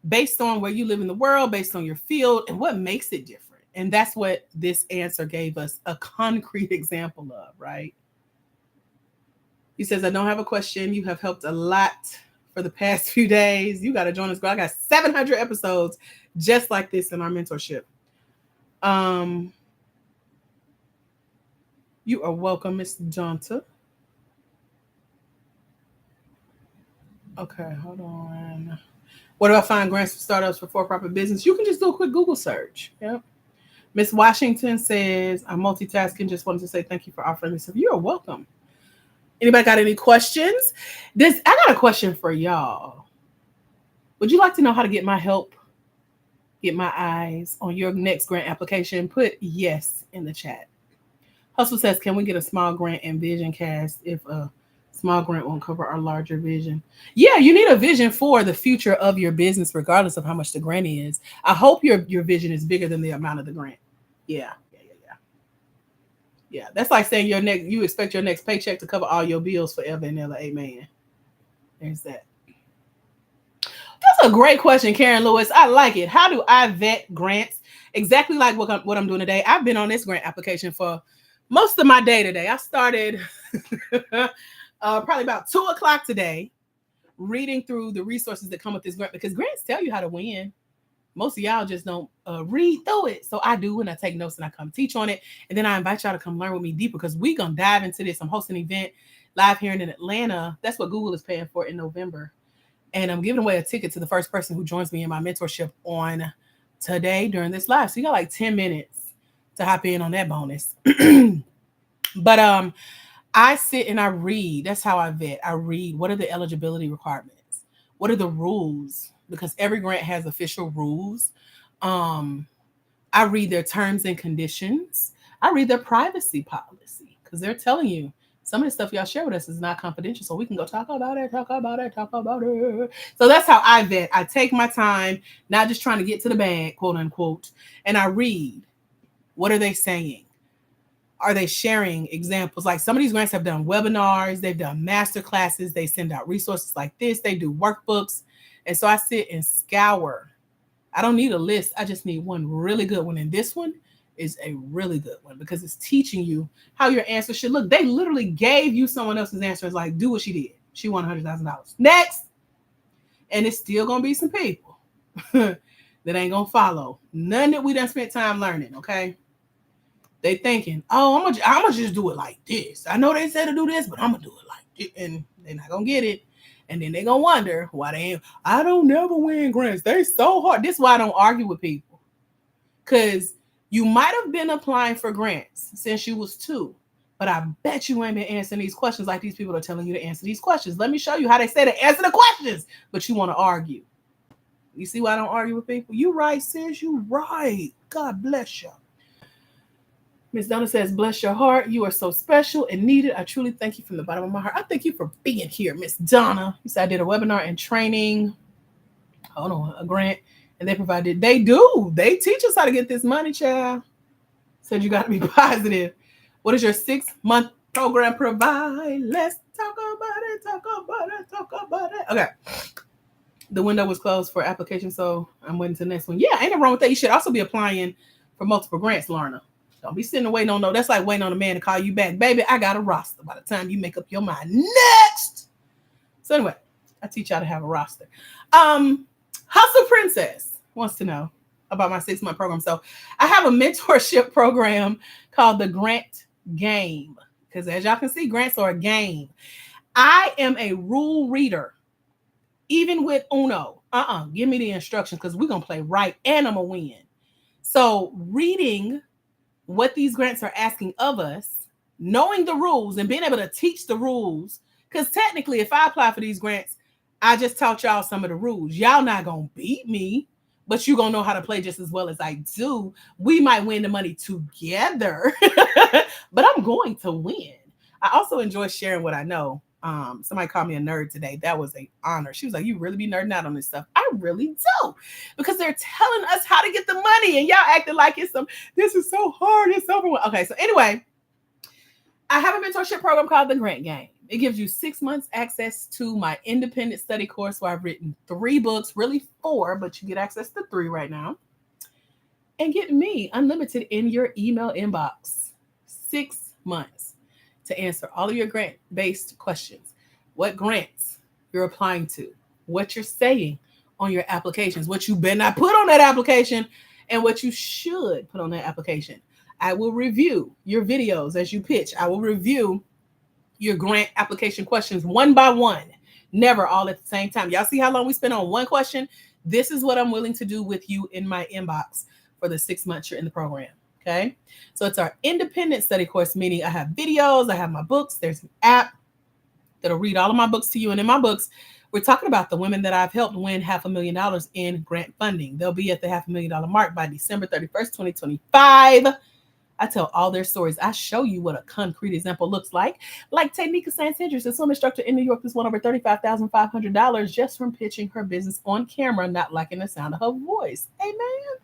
Based on where you live in the world, based on your field, and what makes it different. And that's what this answer gave us a concrete example of, right? He says, I don't have a question. You have helped a lot for the past few days. You got to join us, girl. I got 700 episodes just like this in our mentorship. You are welcome, Miss Jonta. Okay, hold on. Where do I find grants for startups for-profit business? You can just do a quick Google search. Yep. Miss Washington says, I'm multitasking. Just wanted to say thank you for offering this. You're welcome. Anybody got any questions? I got a question for y'all. Would you like to know how to get my help? Get my eyes on your next grant application? Put yes in the chat. Hustle says, can we get a small grant and vision cast if a small grant won't cover our larger vision? Yeah, you need a vision for the future of your business, regardless of how much the grant is. I hope your vision is bigger than the amount of the grant. Yeah. That's like saying you expect your next paycheck to cover all your bills forever and ever. Amen. There's that. That's a great question, Karen Lewis. I like it. How do I vet grants? Exactly like what I'm doing today. I've been on this grant application for most of my day today. I started probably about 2:00 today, reading through the resources that come with this grant, because grants tell you how to win. Most of y'all just don't read through it. So I do, and I take notes and I come teach on it. And then I invite y'all to come learn with me deeper, because we're going to dive into this. I'm hosting an event live here in Atlanta. That's what Google is paying for in November. And I'm giving away a ticket to the first person who joins me in my mentorship on today during this live. So you got like 10 minutes to hop in on that bonus. But I sit and I read. That's how I vet. I read. What are the eligibility requirements? What are the rules? Because every grant has official rules. I read their terms and conditions. I read their privacy policy, because they're telling you some of the stuff y'all share with us is not confidential. So we can go talk about it. So that's how I vet. I take my time, not just trying to get to the bag, quote unquote. And I read. What are they saying? Are they sharing examples? Like some of these grants have done webinars, they've done master classes, they send out resources like this, they do workbooks. And so I sit and scour. I don't need a list. I just need one really good one. And this one is a really good one, because it's teaching you how your answer should look. They literally gave you someone else's answer. It's like, do what she did. She won $100,000. Next. And it's still going to be some people that ain't going to follow. None that we done spent time learning, okay? They thinking, oh, I'm gonna just do it like this. I know they said to do this, but I'm gonna do it like and they're not gonna get it. And then they're gonna wonder why they ain't. I don't never win grants. They so hard. This is why I don't argue with people. Cause you might have been applying for grants since you was 2. But I bet you ain't been answering these questions like these people are telling you to answer these questions. Let me show you how they say to answer the questions. But you want to argue. You see why I don't argue with people? You right, sis. You right. God bless you. Miss Donna says, bless your heart. You are so special and needed. I truly thank you from the bottom of my heart. I thank you for being here, Miss Donna. You said I did a webinar and training. Hold on, a grant. And they provided. They do. They teach us how to get this money, child. Said you got to be positive. What does your 6-month program provide? Let's talk about it. Talk about it. Talk about it. Okay. The window was closed for application, so I'm waiting to the next one. Yeah, ain't no wrong with that. You should also be applying for multiple grants, Lorna. Don't be sitting waiting on no. That's like waiting on a man to call you back. Baby, I got a roster by the time you make up your mind. Next. So anyway, I teach y'all to have a roster. Hustle Princess wants to know about my 6-month program. So I have a mentorship program called the Grant Game. Because as y'all can see, grants are a game. I am a rule reader. Even with Uno. Give me the instructions because we're going to play right and I'm going to win. So reading what these grants are asking of us, knowing the rules and being able to teach the rules. Because technically, if I apply for these grants, I just taught y'all some of the rules. Y'all not going to beat me, but you're going to know how to play just as well as I do. We might win the money together, but I'm going to win. I also enjoy sharing what I know. Somebody called me a nerd today. That was an honor. She was like, you really be nerding out on this stuff? I really do. Because they're telling us how to get the money and y'all acting like it's this is so hard. It's over. Okay, so anyway, I have a mentorship program called the Grant Game. It gives you 6 months access to my independent study course where I've written 3 books, really 4, but you get access to 3 right now. And get me unlimited in your email inbox. 6 months. To answer all of your grant-based questions. What grants you're applying to, what you're saying on your applications, what you better not put on that application, and what you should put on that application. I will review your videos as you pitch. I will review your grant application questions one by one, never all at the same time. Y'all see how long we spend on one question? This is what I'm willing to do with you in my inbox for the 6 months you're in the program. Okay, so it's our independent study course, meaning I have videos, I have my books. There's an app that'll read all of my books to you. And in my books, we're talking about the women that I've helped win $500,000 in grant funding. They'll be at the $500,000 mark by December 31st, 2025. I tell all their stories. I show you what a concrete example looks like. Like Tanika Sanchez, a swim instructor in New York who's won over $35,500 just from pitching her business on camera, not liking the sound of her voice. Amen.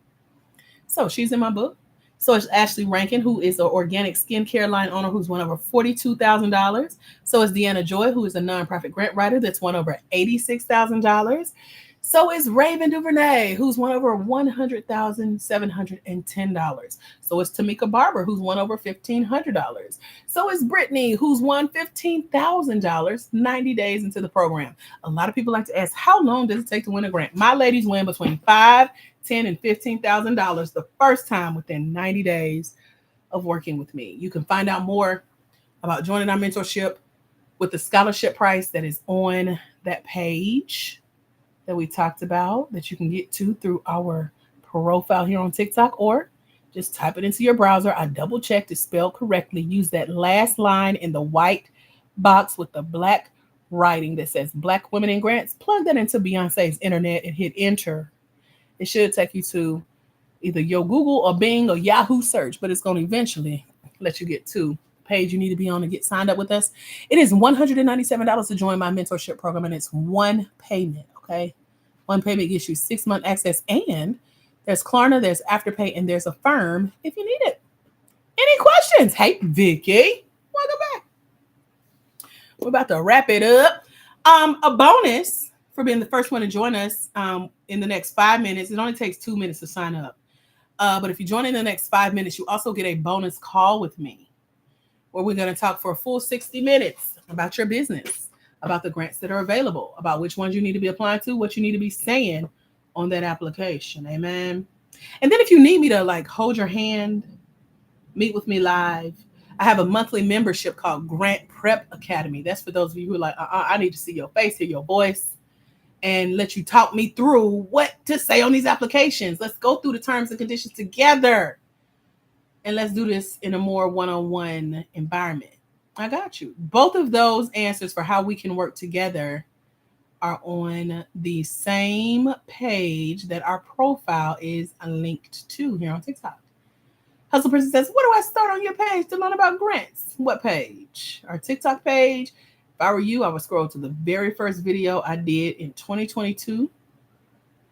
So she's in my book. So it's Ashley Rankin, who is an organic skincare line owner who's won over $42,000. So is Deanna Joy, who is a nonprofit grant writer that's won over $86,000. So is Raven DuVernay, who's won over $100,710. So is Tamika Barber, who's won over $1,500. So is Brittany, who's won $15,000 90 days into the program. A lot of people like to ask, how long does it take to win a grant? My ladies win between $5,000, $10,000, and $15,000 the first time within 90 days of working with me. You can find out more about joining our mentorship with the scholarship price that is on that page that we talked about that you can get to through our profile here on TikTok, or just type it into your browser. I double checked it's spelled correctly. Use that last line in the white box with the black writing that says Black Women in Grants. Plug that into Beyonce's internet and hit enter. It should take you to either your Google or Bing or Yahoo search, but it's going to eventually let you get to the page you need to be on to get signed up with us. It is $197 to join my mentorship program, and it's one payment. Okay, one payment gets you 6 month access, and there's Klarna, there's Afterpay, and there's Affirm if you need it. Any questions? Hey, Vicky, welcome back. We're about to wrap it up. A bonus for being the first one to join us in the next 5 minutes. It only takes 2 minutes to sign up. But if you join in the next 5 minutes, you also get a bonus call with me where we're going to talk for a full 60 minutes about your business, about the grants that are available, about which ones you need to be applying to, what you need to be saying on that application. Amen. And then if you need me to like hold your hand, meet with me live, I have a monthly membership called Grant Prep Academy. That's for those of you who are like, I need to see your face, hear your voice, and let you talk me through what to say on these applications. Let's go through the terms and conditions together. And let's do this in a more one-on-one environment. I got you. Both of those answers for how we can work together are on the same page that our profile is linked to here on TikTok. Hustle Person says, where do I start on your page to learn about grants? What page? Our TikTok page. If I were you, I would scroll to the very first video I did in 2022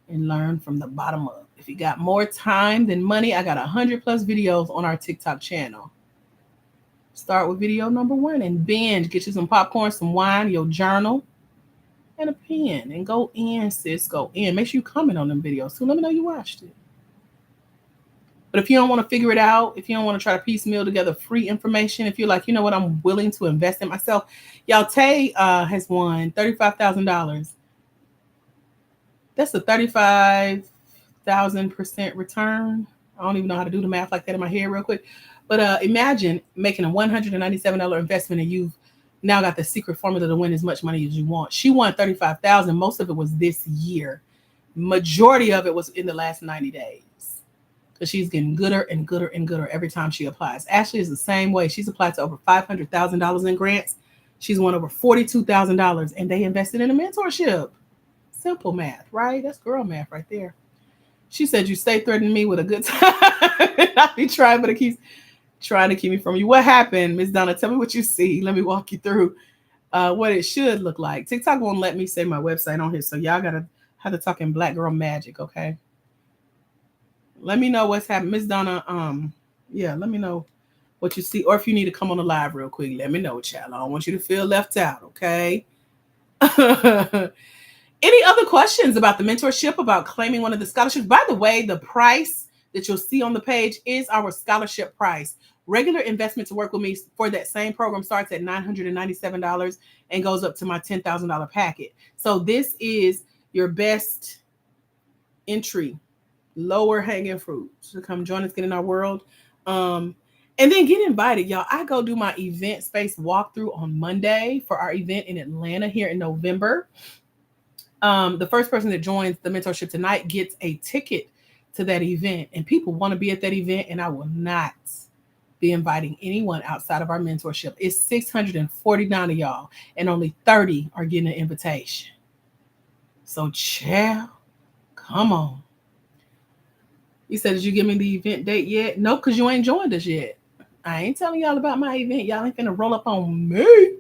and learn from the bottom up. If you got more time than money, I got 100 plus videos on our TikTok channel. Start with video number 1 and binge. Get you some popcorn, some wine, your journal, and a pen. And go in, sis. Go in. Make sure you comment on them videos. So let me know you watched it. But if you don't want to figure it out, if you don't want to try to piecemeal together free information, if you're like, you know what, I'm willing to invest in myself. Y'all, Tay has won $35,000. That's a 35,000% return. I don't even know how to do the math like that in my head real quick. But imagine making a $197 investment and you've now got the secret formula to win as much money as you want. She won $35,000. Most of it was this year. Majority of it was in the last 90 days. Because she's getting gooder and gooder and gooder every time she applies. Ashley is the same way. She's applied to over $500,000 in grants. She's won over $42,000 and they invested in a mentorship. Simple math, right? That's girl math right there. She said, you stay threatening me with a good time. I'll be trying, but it keeps trying to keep me from you. What happened, Miss Donna? Tell me what you see. Let me walk you through what it should look like. TikTok won't let me say my website on here, so y'all got to have to talk in Black Girl Magic, okay? Let me know what's happening. Miss Donna, yeah, let me know what you see. Or if you need to come on the live real quick, let me know, child. I don't want you to feel left out, okay? Any other questions about the mentorship, about claiming one of the scholarships? By the way, the price that you'll see on the page is our scholarship price. Regular investment to work with me for that same program starts at $997 and goes up to my $10,000 packet. So this is your best entry, lower hanging fruit to come join us, get in our world. And then get invited, y'all. I go do my event space walkthrough on Monday for our event in Atlanta here in November. The first person that joins the mentorship tonight gets a ticket to that event, and people want to be at that event, and I will not be inviting anyone outside of our mentorship. It's 649 of y'all, and only 30 are getting an invitation. So, child, come on. You said, did you give me the event date yet? No, because you ain't joined us yet. I ain't telling y'all about my event. Y'all ain't finna roll up on me.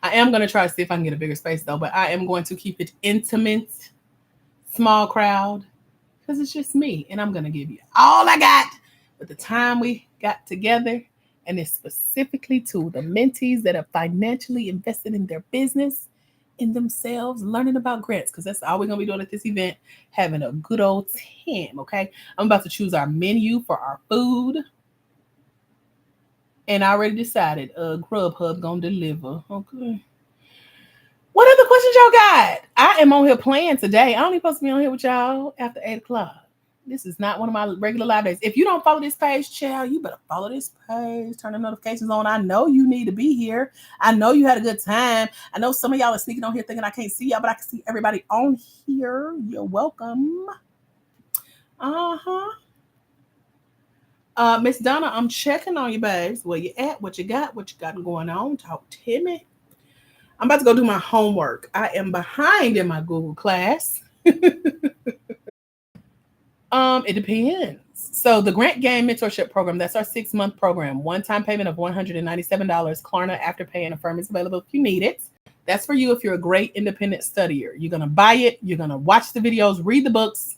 I am going to try to see if I can get a bigger space, though, but I am going to keep it intimate, small crowd, because it's just me, and I'm going to give you all I got with the time we got together, and it's specifically to the mentees that are financially invested in their business, in themselves, learning about grants, because that's all we're going to be doing at this event, having a good old time, okay? I'm about to choose our menu for our food. And I already decided Grubhub gonna deliver. Okay. What other questions y'all got? I am on here playing today. I only supposed to be on here with y'all after 8 o'clock. This is not one of my regular live days. If you don't follow this page, child, you better follow this page. Turn the notifications on. I know you need to be here. I know you had a good time. I know some of y'all are sneaking on here thinking I can't see y'all, but I can see everybody on here. You're welcome. Miss Donna, I'm checking on you, babes. Where you at? What you got going on? Talk to me. I'm about to go do my homework. I am behind in my Google class. It depends. So the Grant Game Mentorship Program, that's our 6-month program. One-time payment of $197. Klarna Afterpay and Affirm is available if you need it. That's for you if you're a great independent studier. You're going to buy it. You're going to watch the videos, read the books.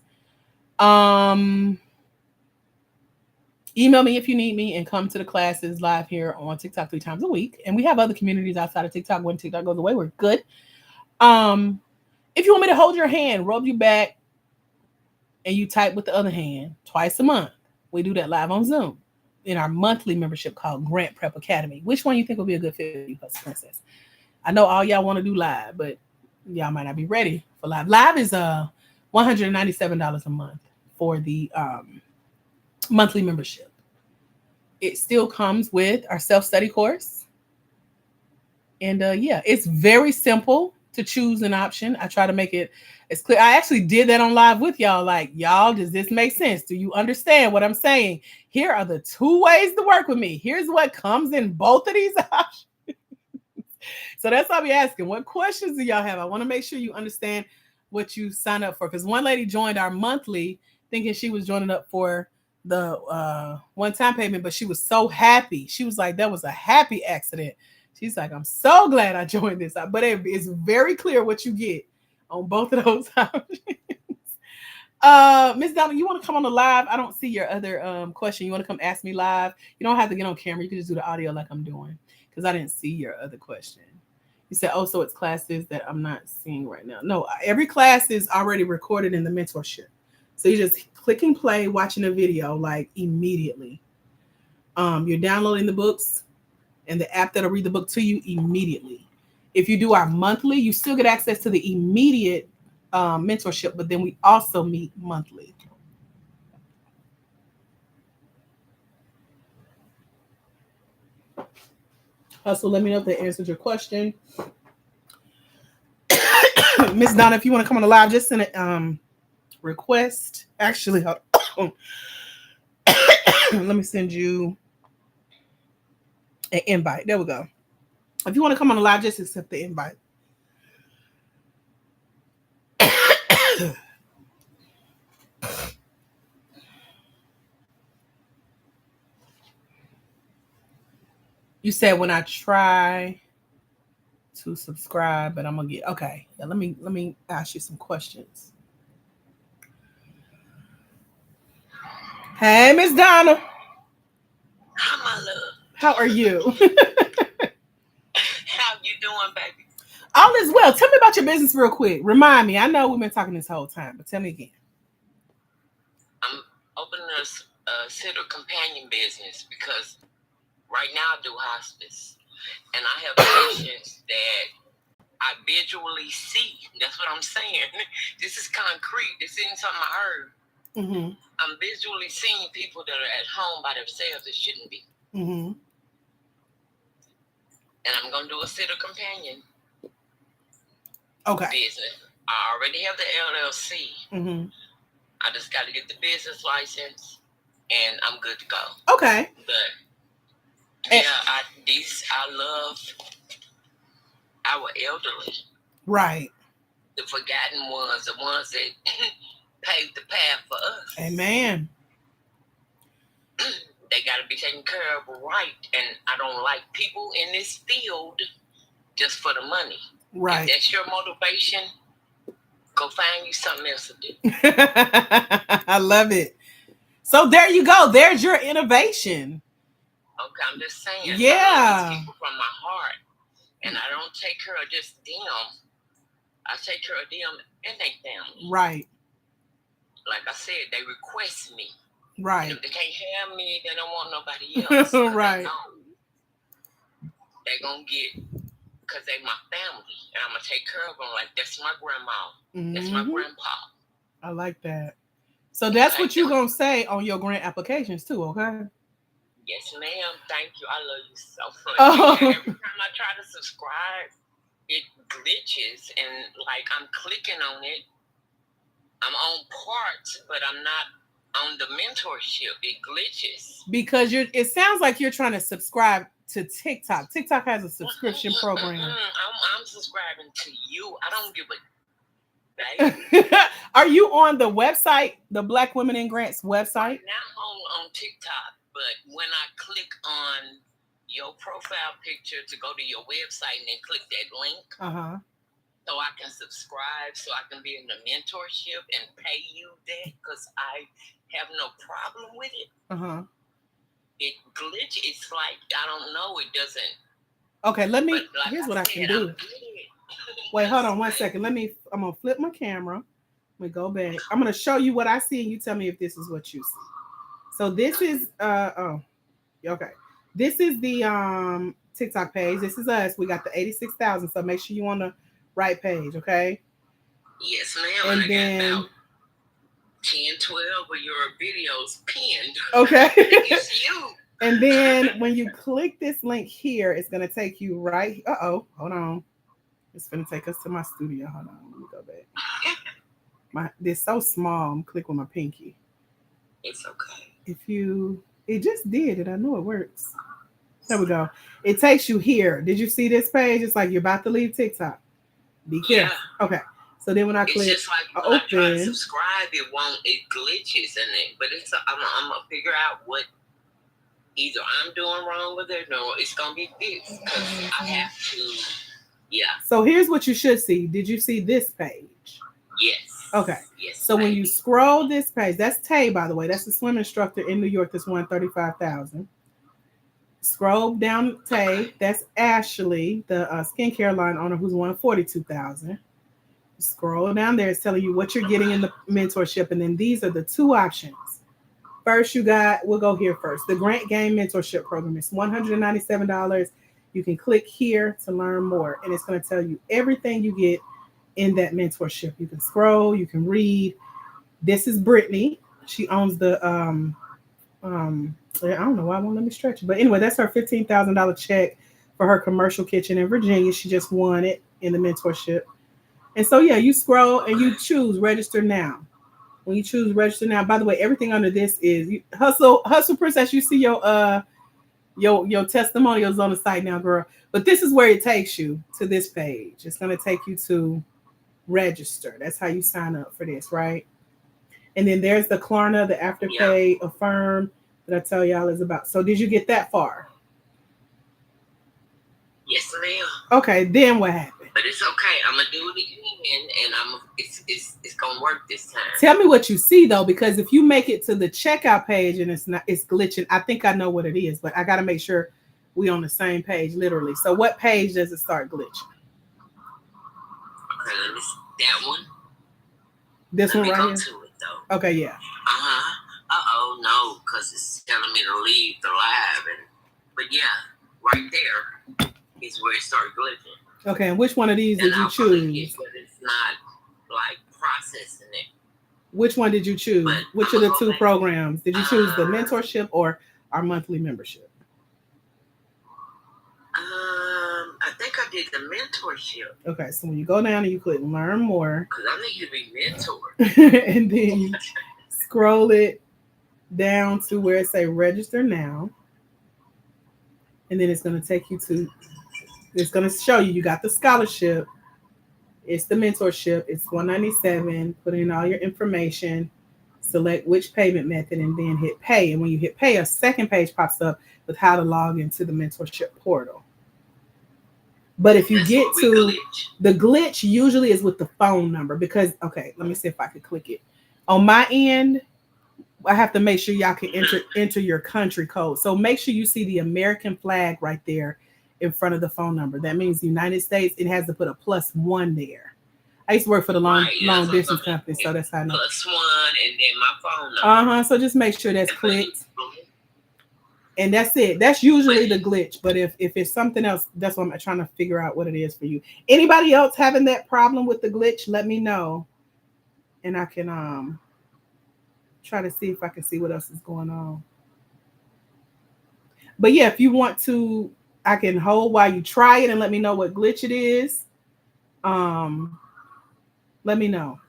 Email me if you need me and come to the classes live here on TikTok 3 times a week. And we have other communities outside of TikTok. When TikTok goes away, we're good. If you want me to hold your hand, rub you back, and you type with the other hand twice a month, we do that live on Zoom in our monthly membership called Grant Prep Academy. Which one you think will be a good fit for you, Princess? I know all y'all want to do live, but y'all might not be ready for live. Live is $197 a month for the monthly membership. it still comes with our self-study course. And yeah, it's very simple to choose an option. I try to make it as clear. I actually did that on live with y'all. Like, y'all, does this make sense? Do you understand what I'm saying? Here are the two ways to work with me. Here's what comes in both of these options. So that's all I'll be asking. What questions do y'all have? I want to make sure you understand what you sign up for. Because one lady joined our monthly thinking she was joining up for the one-time payment, but she was so happy. She was like, that was a happy accident. She's like, I'm so glad I joined this. But it's very clear what you get on both of those options. Miss Donna, you want to come on the live? I don't see your other question. You want to come ask me live? You don't have to get on camera. You can just do the audio like I'm doing because I didn't see your other question. You said, oh, so it's classes that I'm not seeing right now. No, every class is already recorded in the mentorship. So you're just clicking play, watching a video like immediately. You're downloading the books and the app that'll read the book to you immediately. If you do our monthly, you still get access to the immediate mentorship, but then we also meet monthly. So let me know if that answered your question. Miss Donna, if you want to come on the live, just send a request. Actually, let me send you an invite. There we go. If you want to come on the live, just accept the invite. You said when I try to subscribe, but I'm gonna get okay. Yeah, let me ask you some questions. Hey, Miss Donna. Hi, my love. How are you? How you doing, baby? All is well. Tell me about your business real quick. Remind me. I know we've been talking this whole time, but tell me again. I'm opening a sitter companion business because right now I do hospice, and I have patients that I visually see. That's what I'm saying. This is concrete. This isn't something I heard. Mm-hmm. I'm visually seeing people that are at home by themselves that shouldn't be. Mm-hmm. And I'm gonna do a sitter companion Okay. business. I already have the LLC. Mm-hmm. I just got to get the business license, and I'm good to go. Okay. But yeah, I love our elderly. Right. The forgotten ones, the ones that paved the path for us. Amen. They got to be taken care of right, and I don't like people in this field just for the money. Right. If that's your motivation, go find you something else to do. I love it. So there you go. There's your innovation. Okay, I'm just saying. Yeah. I love these people from my heart, and I don't take care of just them. I take care of them and their family. Right. Like I said, they request me. Right. And if they can't have me, they don't want nobody else. Right. They're going to get, because they my family. And I'm going to take care of them like that's my grandma. Mm-hmm. That's my grandpa. I like that. So that's what you're going to say on your grant applications too, okay? Yes, ma'am. Thank you. I love you so much. Oh. Yeah, every time I try to subscribe, it glitches. And like I'm clicking on it. I'm on parts, but I'm not on the mentorship. It glitches. Because it sounds like you're trying to subscribe to TikTok. TikTok has a subscription program. I'm subscribing to you. I don't give a Are you on the website, the Black Women in Grants website? Not on TikTok, but when I click on your profile picture to go to your website and then click that link, so I can subscribe, so I can be in the mentorship and pay you that, because I have no problem with it. It glitch. It's like, I don't know. It doesn't. Okay, let me. Like here's what I can do. Wait, hold on 1 second. I'm gonna flip my camera. Let me go back. I'm gonna show you what I see, and you tell me if this is what you see. So this is okay. This is the TikTok page. This is us. We got the 86,000. So make sure you on the right page, okay? Yes, ma'am. And then got about 10, 12 of your videos pinned. Okay. It's you. And then when you click this link here, it's going to take you right. Hold on. It's going to take us to my studio. Hold on. Let me go back. They're so small. I'm click with my pinky. It's okay. It just did it. I know it works. There we go. It takes you here. Did you see this page? It's like you're about to leave TikTok. Be careful. Yeah. Okay. So then when I click it's just like when I try to subscribe, it glitches in it. But I'm gonna figure out what either I'm doing wrong with it or it's gonna be fixed because I have to. Yeah. So here's what you should see. Did you see this page? Yes. Okay. Yes. So when you scroll this page, that's Tay, by the way. That's the swim instructor in New York that's won $35,000. Scroll down, Tay. Okay. That's Ashley, the skincare line owner who's won $42,000. Scroll down there. It's telling you what you're getting in the mentorship, and then these are the two options. First, we'll go here first. The Grant Game Mentorship Program is $197. You can click here to learn more, and it's going to tell you everything you get in that mentorship. You can scroll, you can read. This is Brittany. She owns the I don't know why I won't let me stretch it. But anyway, that's her $15,000 check for her commercial kitchen in Virginia. She just won it in the mentorship. And so, yeah, you scroll and you choose register now. When you choose register now, by the way, everything under this is Hustle Princess. You see your testimonials on the site now, girl. But this is where it takes you to this page. It's going to take you to register. That's how you sign up for this, right? And then there's the Klarna, the Afterpay, Affirm that I tell y'all is about. So did you get that far? Yes, ma'am. Okay, then what happened? But it's okay. I'm gonna do it again, and it's gonna work this time. Tell me what you see though, because if you make it to the checkout page and it's glitching, I think I know what it is, but I gotta make sure we on the same page, literally. So what page does it start glitching? Okay, let me see that one. This one right here. To it, though. Okay, yeah. No, because it's telling me to leave the live, but yeah, right there is where it started glitching. Okay, and which one of these did you choose? But it's not like processing it. Which one did you choose? Which of the two programs? Did you choose the mentorship or our monthly membership? I think I did the mentorship. Okay, so when you go down and you click learn more. Because I need to be mentored. And then you scroll it down to where it say register now. And then it's going to take you to, it's going to show you got the scholarship. It's the mentorship. It's $197. Put in all your information. Select which payment method and then hit pay. And when you hit pay, a second page pops up with how to log into the mentorship portal. But if you get to the glitch, usually is with the phone number because, okay, let me see if I could click it. On my end, I have to make sure y'all can enter your country code. So make sure you see the American flag right there in front of the phone number. That means the United States, it has to put a +1 there. I used to work for the long distance company, so that's how I know. +1 and then my phone number. So just make sure that's clicked. And that's it. That's usually the glitch. But if it's something else, that's what I'm trying to figure out what it is for you. Anybody else having that problem with the glitch, let me know. And I can try to see if I can see what else is going on. But yeah, if you want to, I can hold while you try it and let me know what glitch it is. Let me know.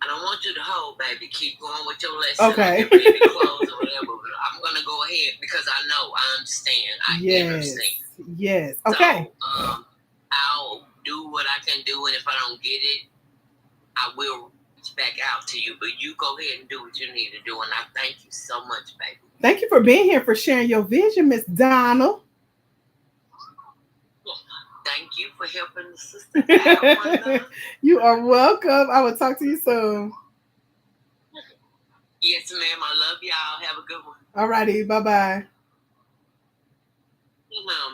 I don't want you to hold, baby. Keep going with your lesson. Okay. Close or whatever. I'm gonna go ahead because I understand. I understand. Yes. Okay. So, I'll do what I can do, and if I don't get it, I will reach back out to you. But you go ahead and do what you need to do, and I thank you so much, baby. Thank you for being here, for sharing your vision, Miss Donna. Thank you for helping the sister out. You are welcome. I will talk to you soon. Yes, ma'am. I love y'all. Have a good one. All righty. Bye-bye.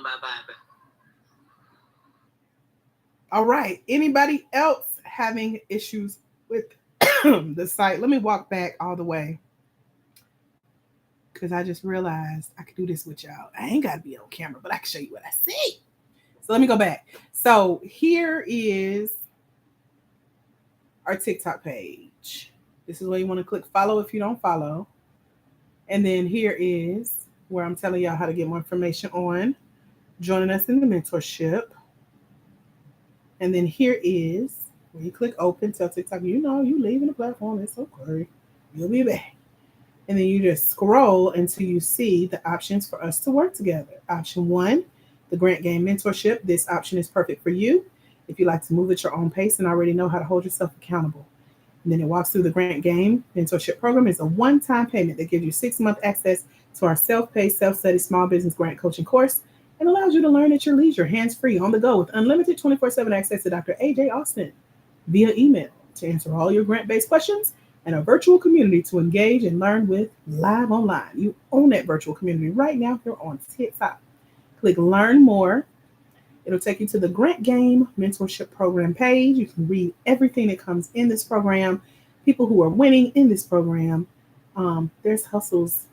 Bye-bye. All right. Anybody else having issues with the site? Let me walk back all the way, because I just realized I could do this with y'all. I ain't got to be on camera, but I can show you what I see. So let me go back. So here is our TikTok page. This is where you want to click follow if you don't follow. And then here is where I'm telling y'all how to get more information on joining us in the mentorship. And then here is where you click open, tell TikTok, you leaving the platform, it's okay. You'll be back. And then you just scroll until you see the options for us to work together. Option 1, the Grant Game Mentorship. This option is perfect for you if you like to move at your own pace and already know how to hold yourself accountable. And then it walks through the Grant Game Mentorship Program. It's a one-time payment that gives you 6-month access to our self-paced, self-study small business grant coaching course and allows you to learn at your leisure, hands-free, on the go, with unlimited 24/7 access to Dr. AJ Austin via email to answer all your grant-based questions and a virtual community to engage and learn with live online. You own that virtual community right now here on TikTok. Click Learn More. It'll take you to the Grant Game Mentorship Program page. You can read everything that comes in this program, people who are winning in this program. There's Hustle's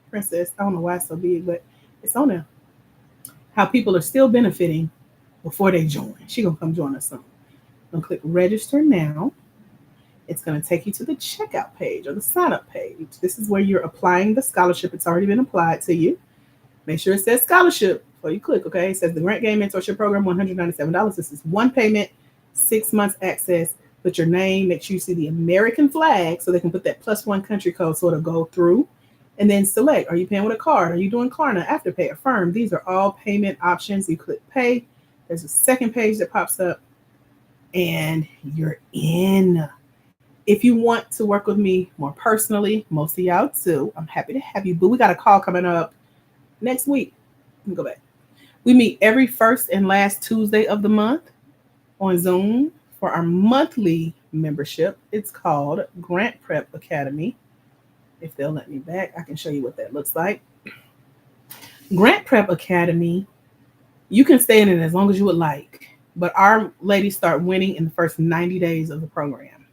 Princess. I don't know why it's so big, but it's on there. How people are still benefiting before they join. She's going to come join us soon. I'm going to click Register Now. It's going to take you to the checkout page or the sign-up page. This is where you're applying the scholarship. It's already been applied to you. Make sure it says scholarship before you click, okay? It says the Grant Game Mentorship Program, $197. This is one payment, 6 months access. Put your name, make sure you see the American flag so they can put that +1 country code so it'll go through. And then select, are you paying with a card? Are you doing Klarna, Afterpay, Affirm? These are all payment options. You click pay. There's a second page that pops up and you're in. If you want to work with me more personally, most of y'all do, I'm happy to have you. But we got a call coming up next week. Let me go back. We meet every first and last Tuesday of the month on Zoom for our monthly membership. It's called Grant Prep Academy. If they'll let me back, I can show you what that looks like. Grant Prep Academy, you can stay in it as long as you would like, but our ladies start winning in the first 90 days of the program.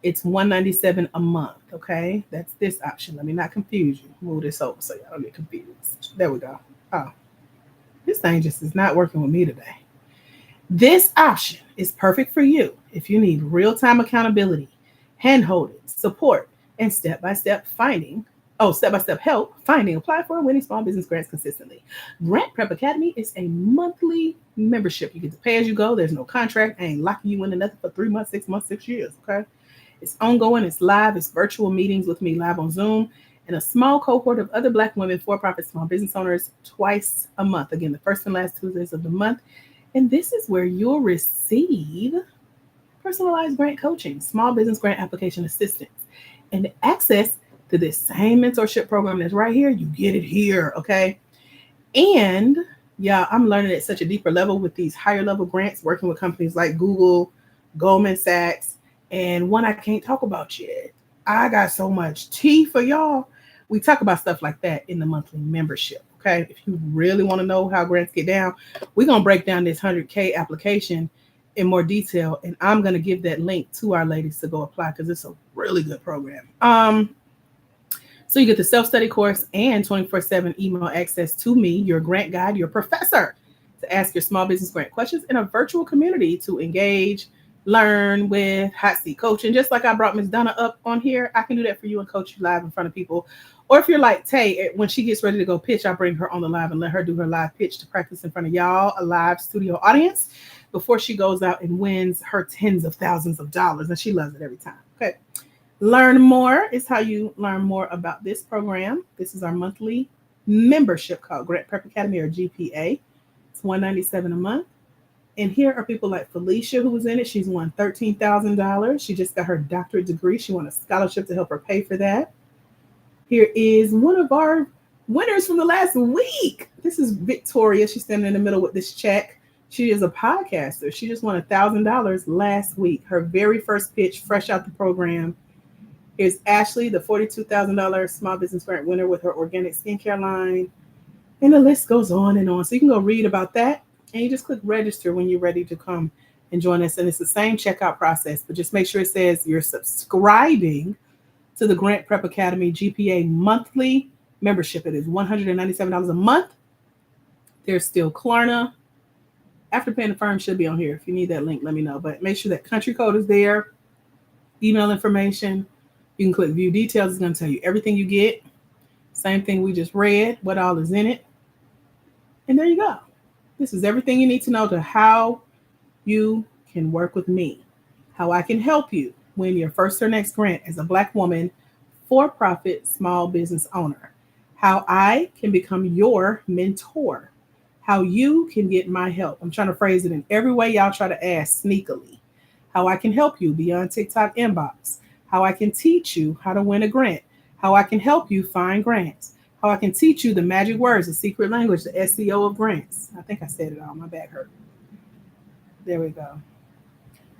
It's $197 a month, okay? That's this option. Let me not confuse you. Move this over so y'all don't get confused. There we go. Oh, this thing just is not working with me today. This option is perfect for you if you need real-time accountability, hand-holding, support, and step-by-step help finding, apply for, and winning small business grants consistently. Grant Prep Academy is a monthly membership. You get to pay as you go. There's no contract. I ain't locking you into nothing for 3 months, 6 months, 6 years, okay? It's ongoing, it's live, it's virtual meetings with me live on Zoom, and a small cohort of other Black women for-profit small business owners twice a month. Again, the first and last Tuesdays of the month. And this is where you'll receive personalized grant coaching, small business grant application assistance, and access to this same mentorship program that's right here. You get it here, okay? And yeah, I'm learning at such a deeper level with these higher level grants, working with companies like Google, Goldman Sachs, and one I can't talk about yet. I got so much tea for y'all. We talk about stuff like that in the monthly membership, okay? If you really want to know how grants get down, we're going to break down this 100K application in more detail, and I'm going to give that link to our ladies to go apply because it's a really good program. So you get the self-study course and 24/7 email access to me, your grant guide, your professor, to ask your small business grant questions, in a virtual community to engage, learn with hot seat coaching. Just like I brought Miss Donna up on here, I can do that for you and coach you live in front of people. Or if you're like Tay, when she gets ready to go pitch, I bring her on the live and let her do her live pitch to practice in front of y'all, a live studio audience, before she goes out and wins her tens of thousands of dollars. And she loves it every time. Okay. Learn More is how you learn more about this program. This is our monthly membership called Grant Prep Academy, or GPA. It's $197 a month. And here are people like Felicia, who was in it. She's won $13,000. She just got her doctorate degree. She won a scholarship to help her pay for that. Here is one of our winners from the last week. This is Victoria. She's standing in the middle with this check. She is a podcaster. She just won $1,000 last week. Her very first pitch, fresh out the program. Here's Ashley, the $42,000 small business grant winner with her organic skincare line. And the list goes on and on. So you can go read about that. And you just click register when you're ready to come and join us. And it's the same checkout process, but just make sure it says you're subscribing to the Grant Prep Academy GPA monthly membership. It is $197 a month. There's still Klarna. Afterpay and Affirm should be on here. If you need that link, let me know. But make sure that country code is there. Email information. You can click view details. It's going to tell you everything you get. Same thing we just read, what all is in it. And there you go. This is everything you need to know to how you can work with me, how I can help you win your first or next grant as a Black woman, for-profit small business owner, how I can become your mentor, how you can get my help. I'm trying to phrase it in every way y'all try to ask sneakily. How I can help you beyond TikTok inbox, how I can teach you how to win a grant, how I can help you find grants, how I can teach you the magic words, the secret language, the SEO of grants. I think I said it all. My back hurt. There we go.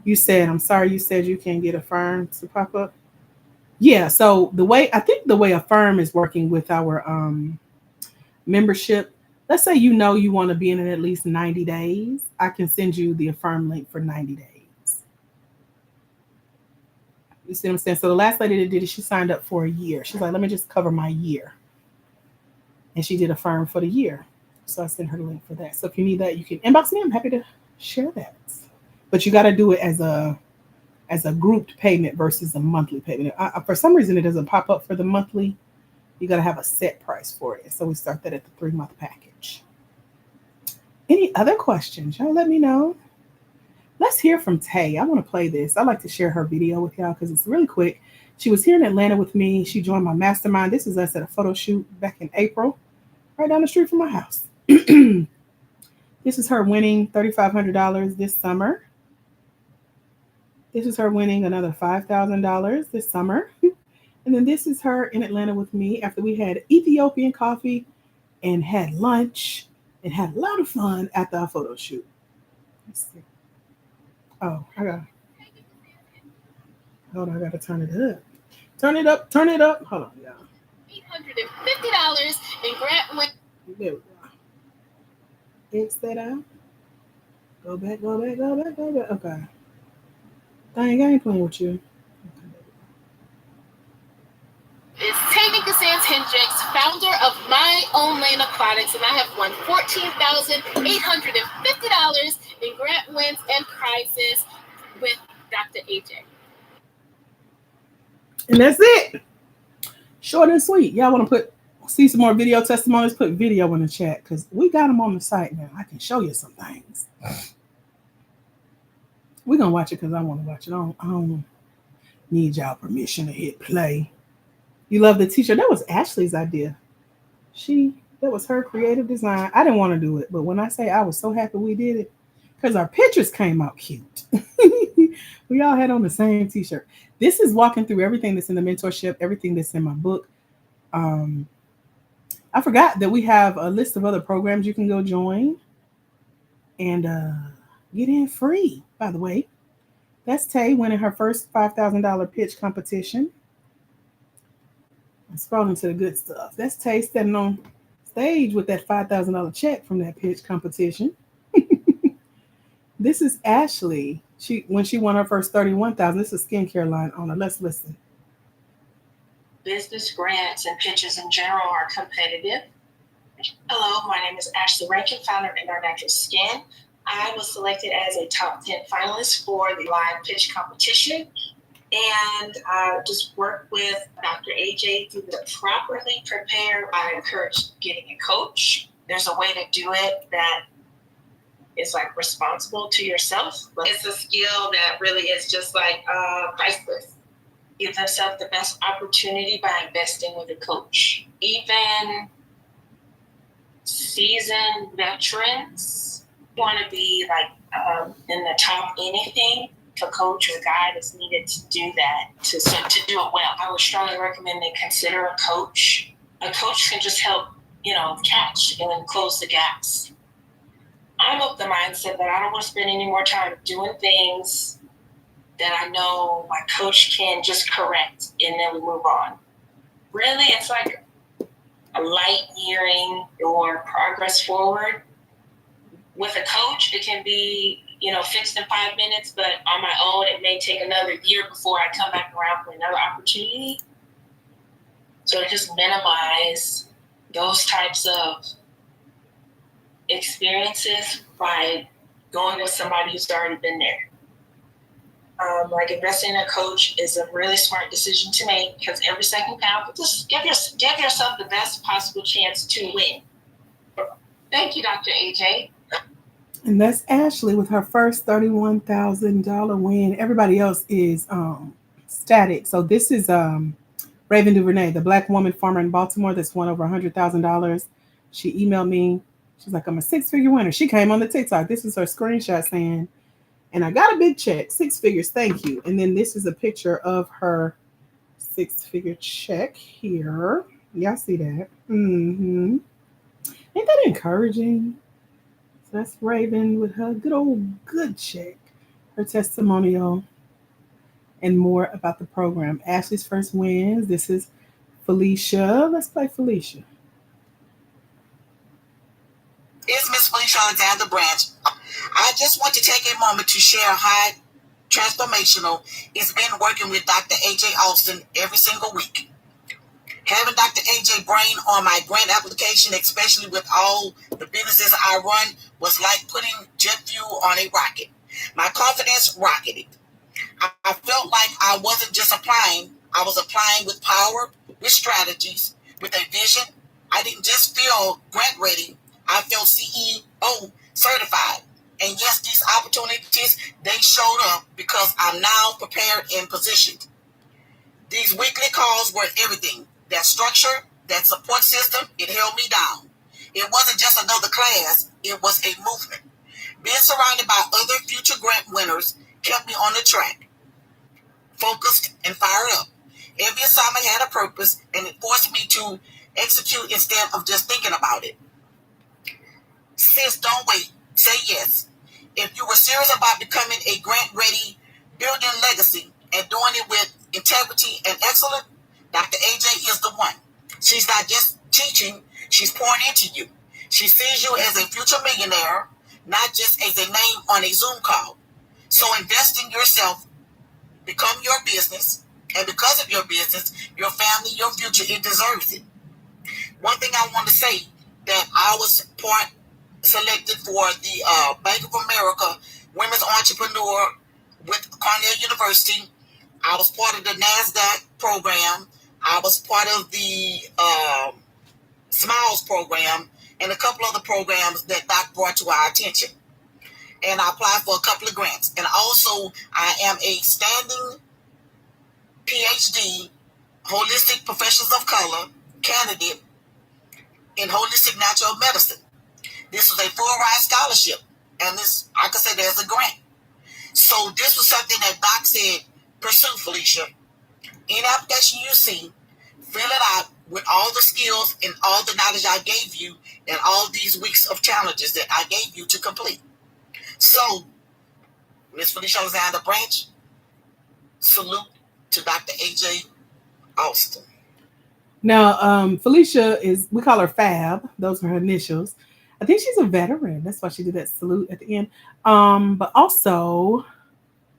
You said, I'm sorry, you said you can get a firm to pop up. Yeah, so I think the way Affirm is working with our membership, let's say you want to be in it at least 90 days, I can send you the Affirm link for 90 days. You see what I'm saying? So the last lady that did it, she signed up for a year. She's like, let me just cover my year. And she did Affirm for the year. So I sent her the link for that. So if you need that, you can inbox me. I'm happy to share that. But you got to do it as a grouped payment versus a monthly payment. For some reason, it doesn't pop up for the monthly. You got to have a set price for it. So we start that at the 3-month package. Any other questions? Y'all let me know. Let's hear from Tay. I want to play this. I like to share her video with y'all because it's really quick. She was here in Atlanta with me. She joined my mastermind. This is us at a photo shoot back in April, right down the street from my house. This is her winning $3,500 this summer. This is her winning another $5,000 this summer. And then this is her in Atlanta with me after we had Ethiopian coffee and had lunch and had a lot of fun after our photo shoot. Let's see. Oh, I gotta turn it up. Turn it up. Hold on, y'all. $850 in grant win. There we go. X that out. Go back. Okay. Dang, I ain't playing with you. It's Tay Sands Hendricks, founder of My Own Lane Aquatics, and I have won $14,850 in grant wins and prizes with Dr. AJ. And that's it. Short and sweet. Y'all want to see some more video testimonies? Put video in the chat because we got them on the site now. I can show you some things. We're going to watch it because I want to watch it. I don't need y'all permission to hit play. You love the t-shirt. That was Ashley's idea. That was her creative design. I didn't want to do it, but when I say I was so happy we did it, because our pictures came out cute. We all had on the same t-shirt. This is walking through everything that's in the mentorship, everything that's in my book. I forgot that we have a list of other programs you can go join and get in free, by the way. That's Tay winning her first $5,000 pitch competition. I'm scrolling to the good stuff. That's Tay standing on stage with that $5,000 check from that pitch competition. This is Ashley. When she won her first $31,000. This is a skincare line owner. Let's listen. Business grants and pitches in general are competitive. Hello, my name is Ashley Rankin, founder of Indoor Natural Skin. I was selected as a top 10 finalist for the live pitch competition. And I just worked with Dr. AJ to properly prepare. I encourage getting a coach. There's a way to do it that is like responsible to yourself. It's a skill that really is just like priceless. Give themselves the best opportunity by investing with a coach. Even seasoned veterans want to be like in the top anything. A coach or guide is needed to do that, to do it well. I would strongly recommend they consider a coach. A coach can just help, catch and close the gaps. I'm of the mindset that I don't want to spend any more time doing things that I know my coach can just correct and then we move on. Really, it's like a light gearing your progress forward. With a coach, it can be fixed in 5 minutes, but on my own, it may take another year before I come back around for another opportunity. So to just minimize those types of experiences by going with somebody who's already been there. Like investing in a coach is a really smart decision to make because every second counts. Just give yourself the best possible chance to win. Thank you, Dr. AJ. And that's Ashley with her first $31,000 win. Everybody else is static. So this is Raven DuVernay, the Black woman farmer in Baltimore that's won over $100,000. She emailed me. She's like, I'm a 6-figure winner. She came on the TikTok. This is her screenshot saying, and I got a big check, 6 figures, thank you. And then this is a picture of her 6-figure check here. Y'all see that? Mm-hmm. Ain't that encouraging? So that's Raven with her good check, her testimonial, and more about the program. Ashley's first wins. This is Felicia. Let's play Felicia. It's Miss Felicia Alexander Branch. I just want to take a moment to share how transformational it's been working with Dr. AJ Austin every single week. Having Dr. AJ Brain on my grant application, especially with all the businesses I run, was like putting jet fuel on a rocket. My confidence rocketed. I felt like I wasn't just applying, I was applying with power, with strategies, with a vision. I didn't just feel grant ready, I felt CEO certified. And yes, these opportunities, they showed up because I'm now prepared and positioned. These weekly calls were everything. That structure, that support system, it held me down. It wasn't just another class, it was a movement. Being surrounded by other future grant winners kept me on the track, focused and fired up. Every assignment had a purpose, and it forced me to execute instead of just thinking about it. Sis, don't wait. Say yes. If you were serious about becoming a grant-ready, building legacy, and doing it with integrity and excellence, Dr. AJ is the one. She's not just teaching, she's pouring into you. She sees you as a future millionaire, not just as a name on a Zoom call. So invest in yourself, become your business, and because of your business, your family, your future, it deserves it. One thing I want to say, that I was selected for the Bank of America Women's Entrepreneur with Cornell University. I was part of the NASDAQ program. I was part of the Smiles program and a couple other programs that Doc brought to our attention. And I applied for a couple of grants. And also, I am a standing PhD, Holistic Professionals of Color candidate in Holistic Natural Medicine. This was a full-ride scholarship. And this, like I said, there's a grant. So this was something that Doc said, pursue, Felicia. Any application you see, fill it out with all the skills and all the knowledge I gave you and all these weeks of challenges that I gave you to complete. So, Miss Felicia Alexander Branch, salute to Dr. AJ Austin. Now, Felicia we call her Fab. Those are her initials. I think she's a veteran. That's why she did that salute at the end. But also,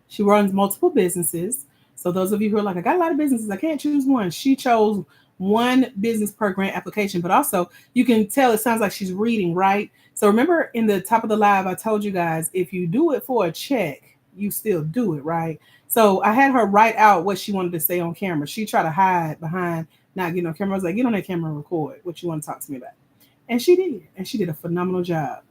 she runs multiple businesses. So those of you who are like, I got a lot of businesses, I can't choose one. She chose one business per grant application, but also you can tell it sounds like she's reading, right? So remember in the top of the live, I told you guys, if you do it for a check, you still do it, right? So I had her write out what she wanted to say on camera. She tried to hide behind not getting on camera. I was like, get on that camera and record what you want to talk to me about. And she did. And she did a phenomenal job.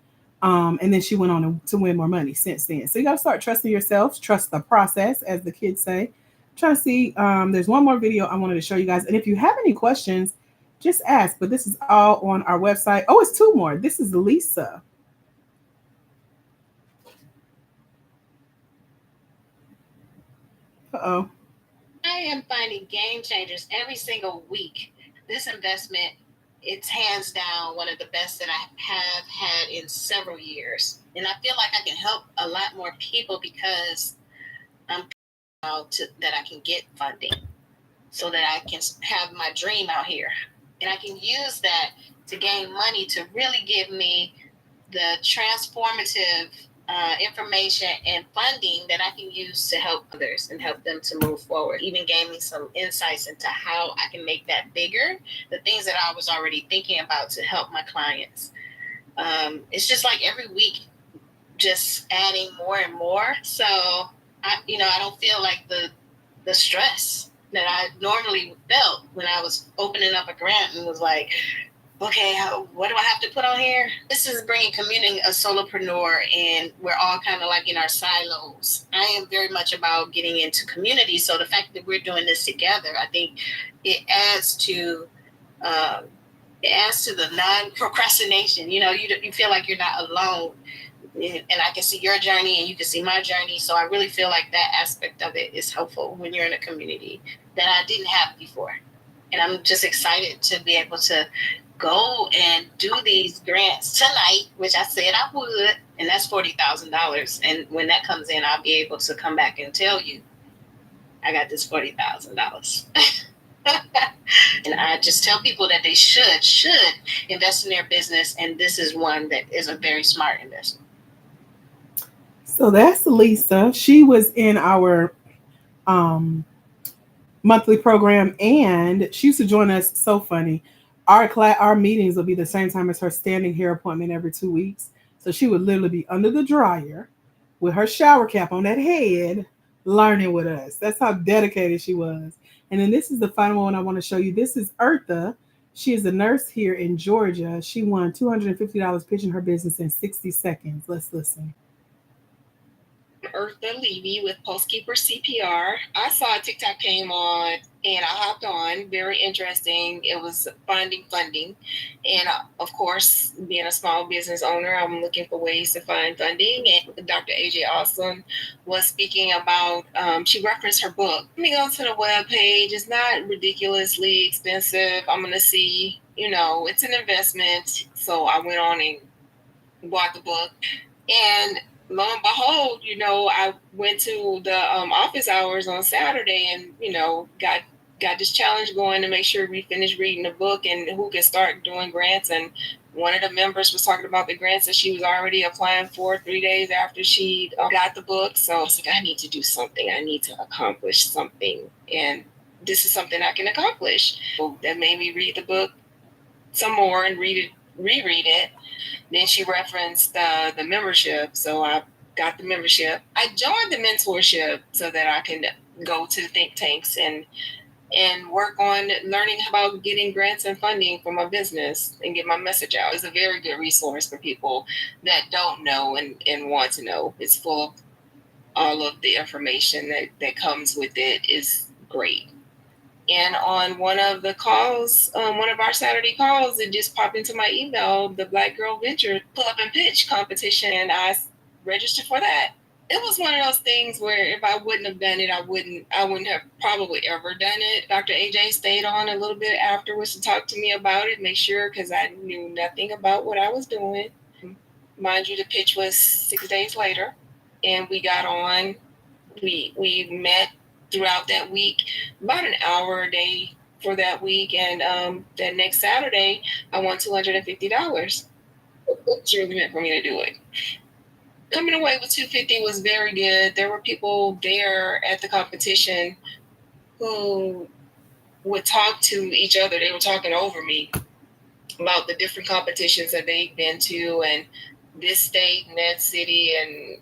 And then she went on to win more money since then. So you got to start trusting yourself, trust the process, as the kids say. Trying to see, there's one more video I wanted to show you guys. And if you have any questions, just ask. But this is all on our website. Oh, it's two more. This is Lisa. Uh-oh. I am finding game changers every single week. This investment, it's hands down one of the best that I have had in several years. And I feel like I can help a lot more people because I'm that I can get funding so that I can have my dream out here. And I can use that to gain money to really give me the transformative information and funding that I can use to help others and help them to move forward. Even gave me some insights into how I can make that bigger, the things that I was already thinking about to help my clients. It's just like every week, just adding more and more. So I don't feel like the stress that I normally felt when I was opening up a grant and was like, okay, what do I have to put on here? This is bringing community a solopreneur, and we're all kind of like in our silos. I am very much about getting into community. So the fact that we're doing this together, I think it adds to the non-procrastination. You feel like you're not alone. And I can see your journey and you can see my journey. So I really feel like that aspect of it is helpful when you're in a community that I didn't have before. And I'm just excited to be able to go and do these grants tonight, which I said I would, and that's $40,000. And when that comes in, I'll be able to come back and tell you, I got this $40,000. And I just tell people that they should invest in their business, and this is one that is a very smart investment. So that's Lisa. She was in our monthly program, and she used to join us. So funny. Our meetings will be the same time as her standing hair appointment every 2 weeks. So she would literally be under the dryer with her shower cap on that head, learning with us. That's how dedicated she was. And then this is the final one I want to show you. This is Eartha. She is a nurse here in Georgia. She won $250 pitching her business in 60 seconds. Let's listen. Eartha Levy with Postkeeper CPR. I saw a TikTok came on and I hopped on. Very interesting. It was finding funding. And of course, being a small business owner, I'm looking for ways to find funding. And Dr. AJ Austin was speaking about, she referenced her book. Let me go to the webpage. It's not ridiculously expensive. I'm going to see, it's an investment. So I went on and bought the book. And lo and behold, I went to the office hours on Saturday and, got this challenge going to make sure we finish reading the book and who can start doing grants. And one of the members was talking about the grants that she was already applying for 3 days after she got the book. So I was like, I need to do something. I need to accomplish something. And this is something I can accomplish. So that made me read the book some more and reread it. Then she referenced the membership. So I got the membership. I joined the mentorship so that I can go to the think tanks and work on learning about getting grants and funding for my business and get my message out. It's a very good resource for people that don't know and want to know. It's full of all of the information that comes with it is great. And on one of the calls, one of our Saturday calls, it just popped into my email, the Black Girl Venture Pull Up and Pitch competition, and I registered for that. It was one of those things where if I wouldn't have done it, I wouldn't have probably ever done it. Dr. AJ stayed on a little bit afterwards to talk to me about it, make sure, because I knew nothing about what I was doing. Mind you, the pitch was 6 days later, and we got on. We met throughout that week, about an hour a day for that week. And that next Saturday, I won $250. It's really meant for me to do it. Coming away with $250 was very good. There were people there at the competition who would talk to each other. They were talking over me about the different competitions that they've been to and this state and that city and,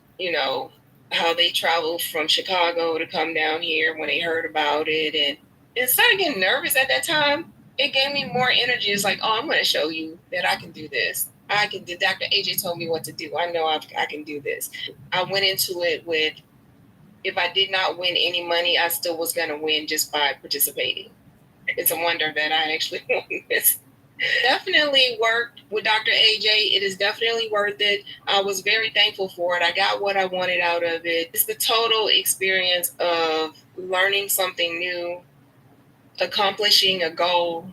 how they traveled from Chicago to come down here when they heard about it. And instead of getting nervous at that time, it gave me more energy. It's like, I'm going to show you that I can do this. I can do. Dr. AJ told me what to do. I know I can do this. I went into it with, if I did not win any money, I still was going to win just by participating. It's a wonder that I actually won this. Definitely worked with Dr. AJ. It is definitely worth it. I was very thankful for it. I got what I wanted out of it. It's the total experience of learning something new, accomplishing a goal,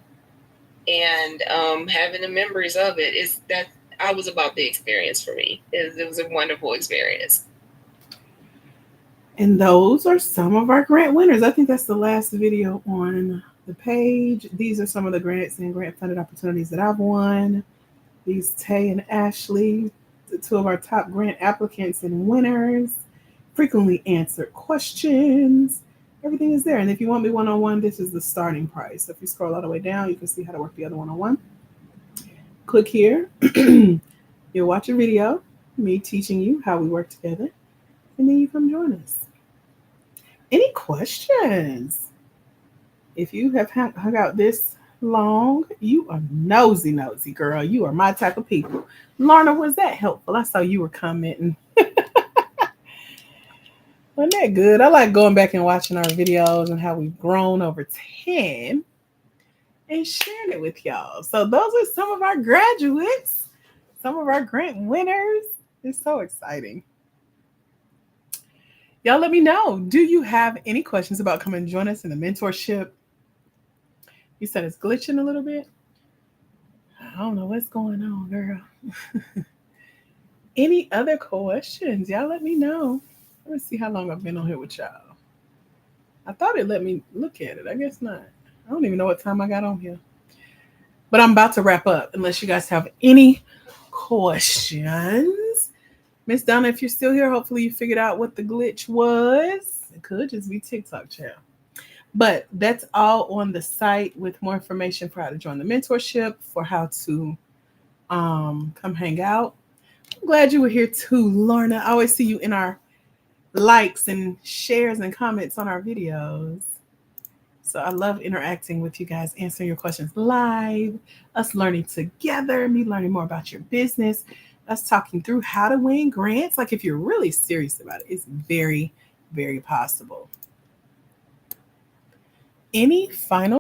and having the memories of it. I was about the experience for me. It was a wonderful experience. And those are some of our grant winners. I think that's the last video on the page. These are some of the grants and grant funded opportunities that I've won. These Tay and Ashley, the two of our top grant applicants and winners. Frequently answered questions. Everything is there. And if you want me one-on-one, this is the starting price. So if you scroll all the way down, you can see how to work the other one-on-one. Click here. You'll watch a video, me teaching you how we work together. And then you come join us. Any questions? If you have hung out this long, you are nosy, girl. You are my type of people. Lorna, was that helpful? I saw you were commenting. Wasn't that good? I like going back and watching our videos and how we've grown over 10 and sharing it with y'all. So those are some of our graduates, some of our grant winners. It's so exciting. Y'all let me know. Do you have any questions about coming and join us in the mentorship? You said it's glitching a little bit. I don't know what's going on, girl. Any other questions? Y'all let me know. Let me see how long I've been on here with y'all. I thought it let me look at it. I guess not. I don't even know what time I got on here. But I'm about to wrap up unless you guys have any questions. Miss Donna, if you're still here, hopefully you figured out what the glitch was. It could just be TikTok channel. But that's all on the site with more information for how to join the mentorship, for how to come hang out. I'm glad you were here too, Lorna. I always see you in our likes and shares and comments on our videos. So I love interacting with you guys, answering your questions live, us learning together, me learning more about your business, us talking through how to win grants. Like if you're really serious about it, it's very, very possible. Any final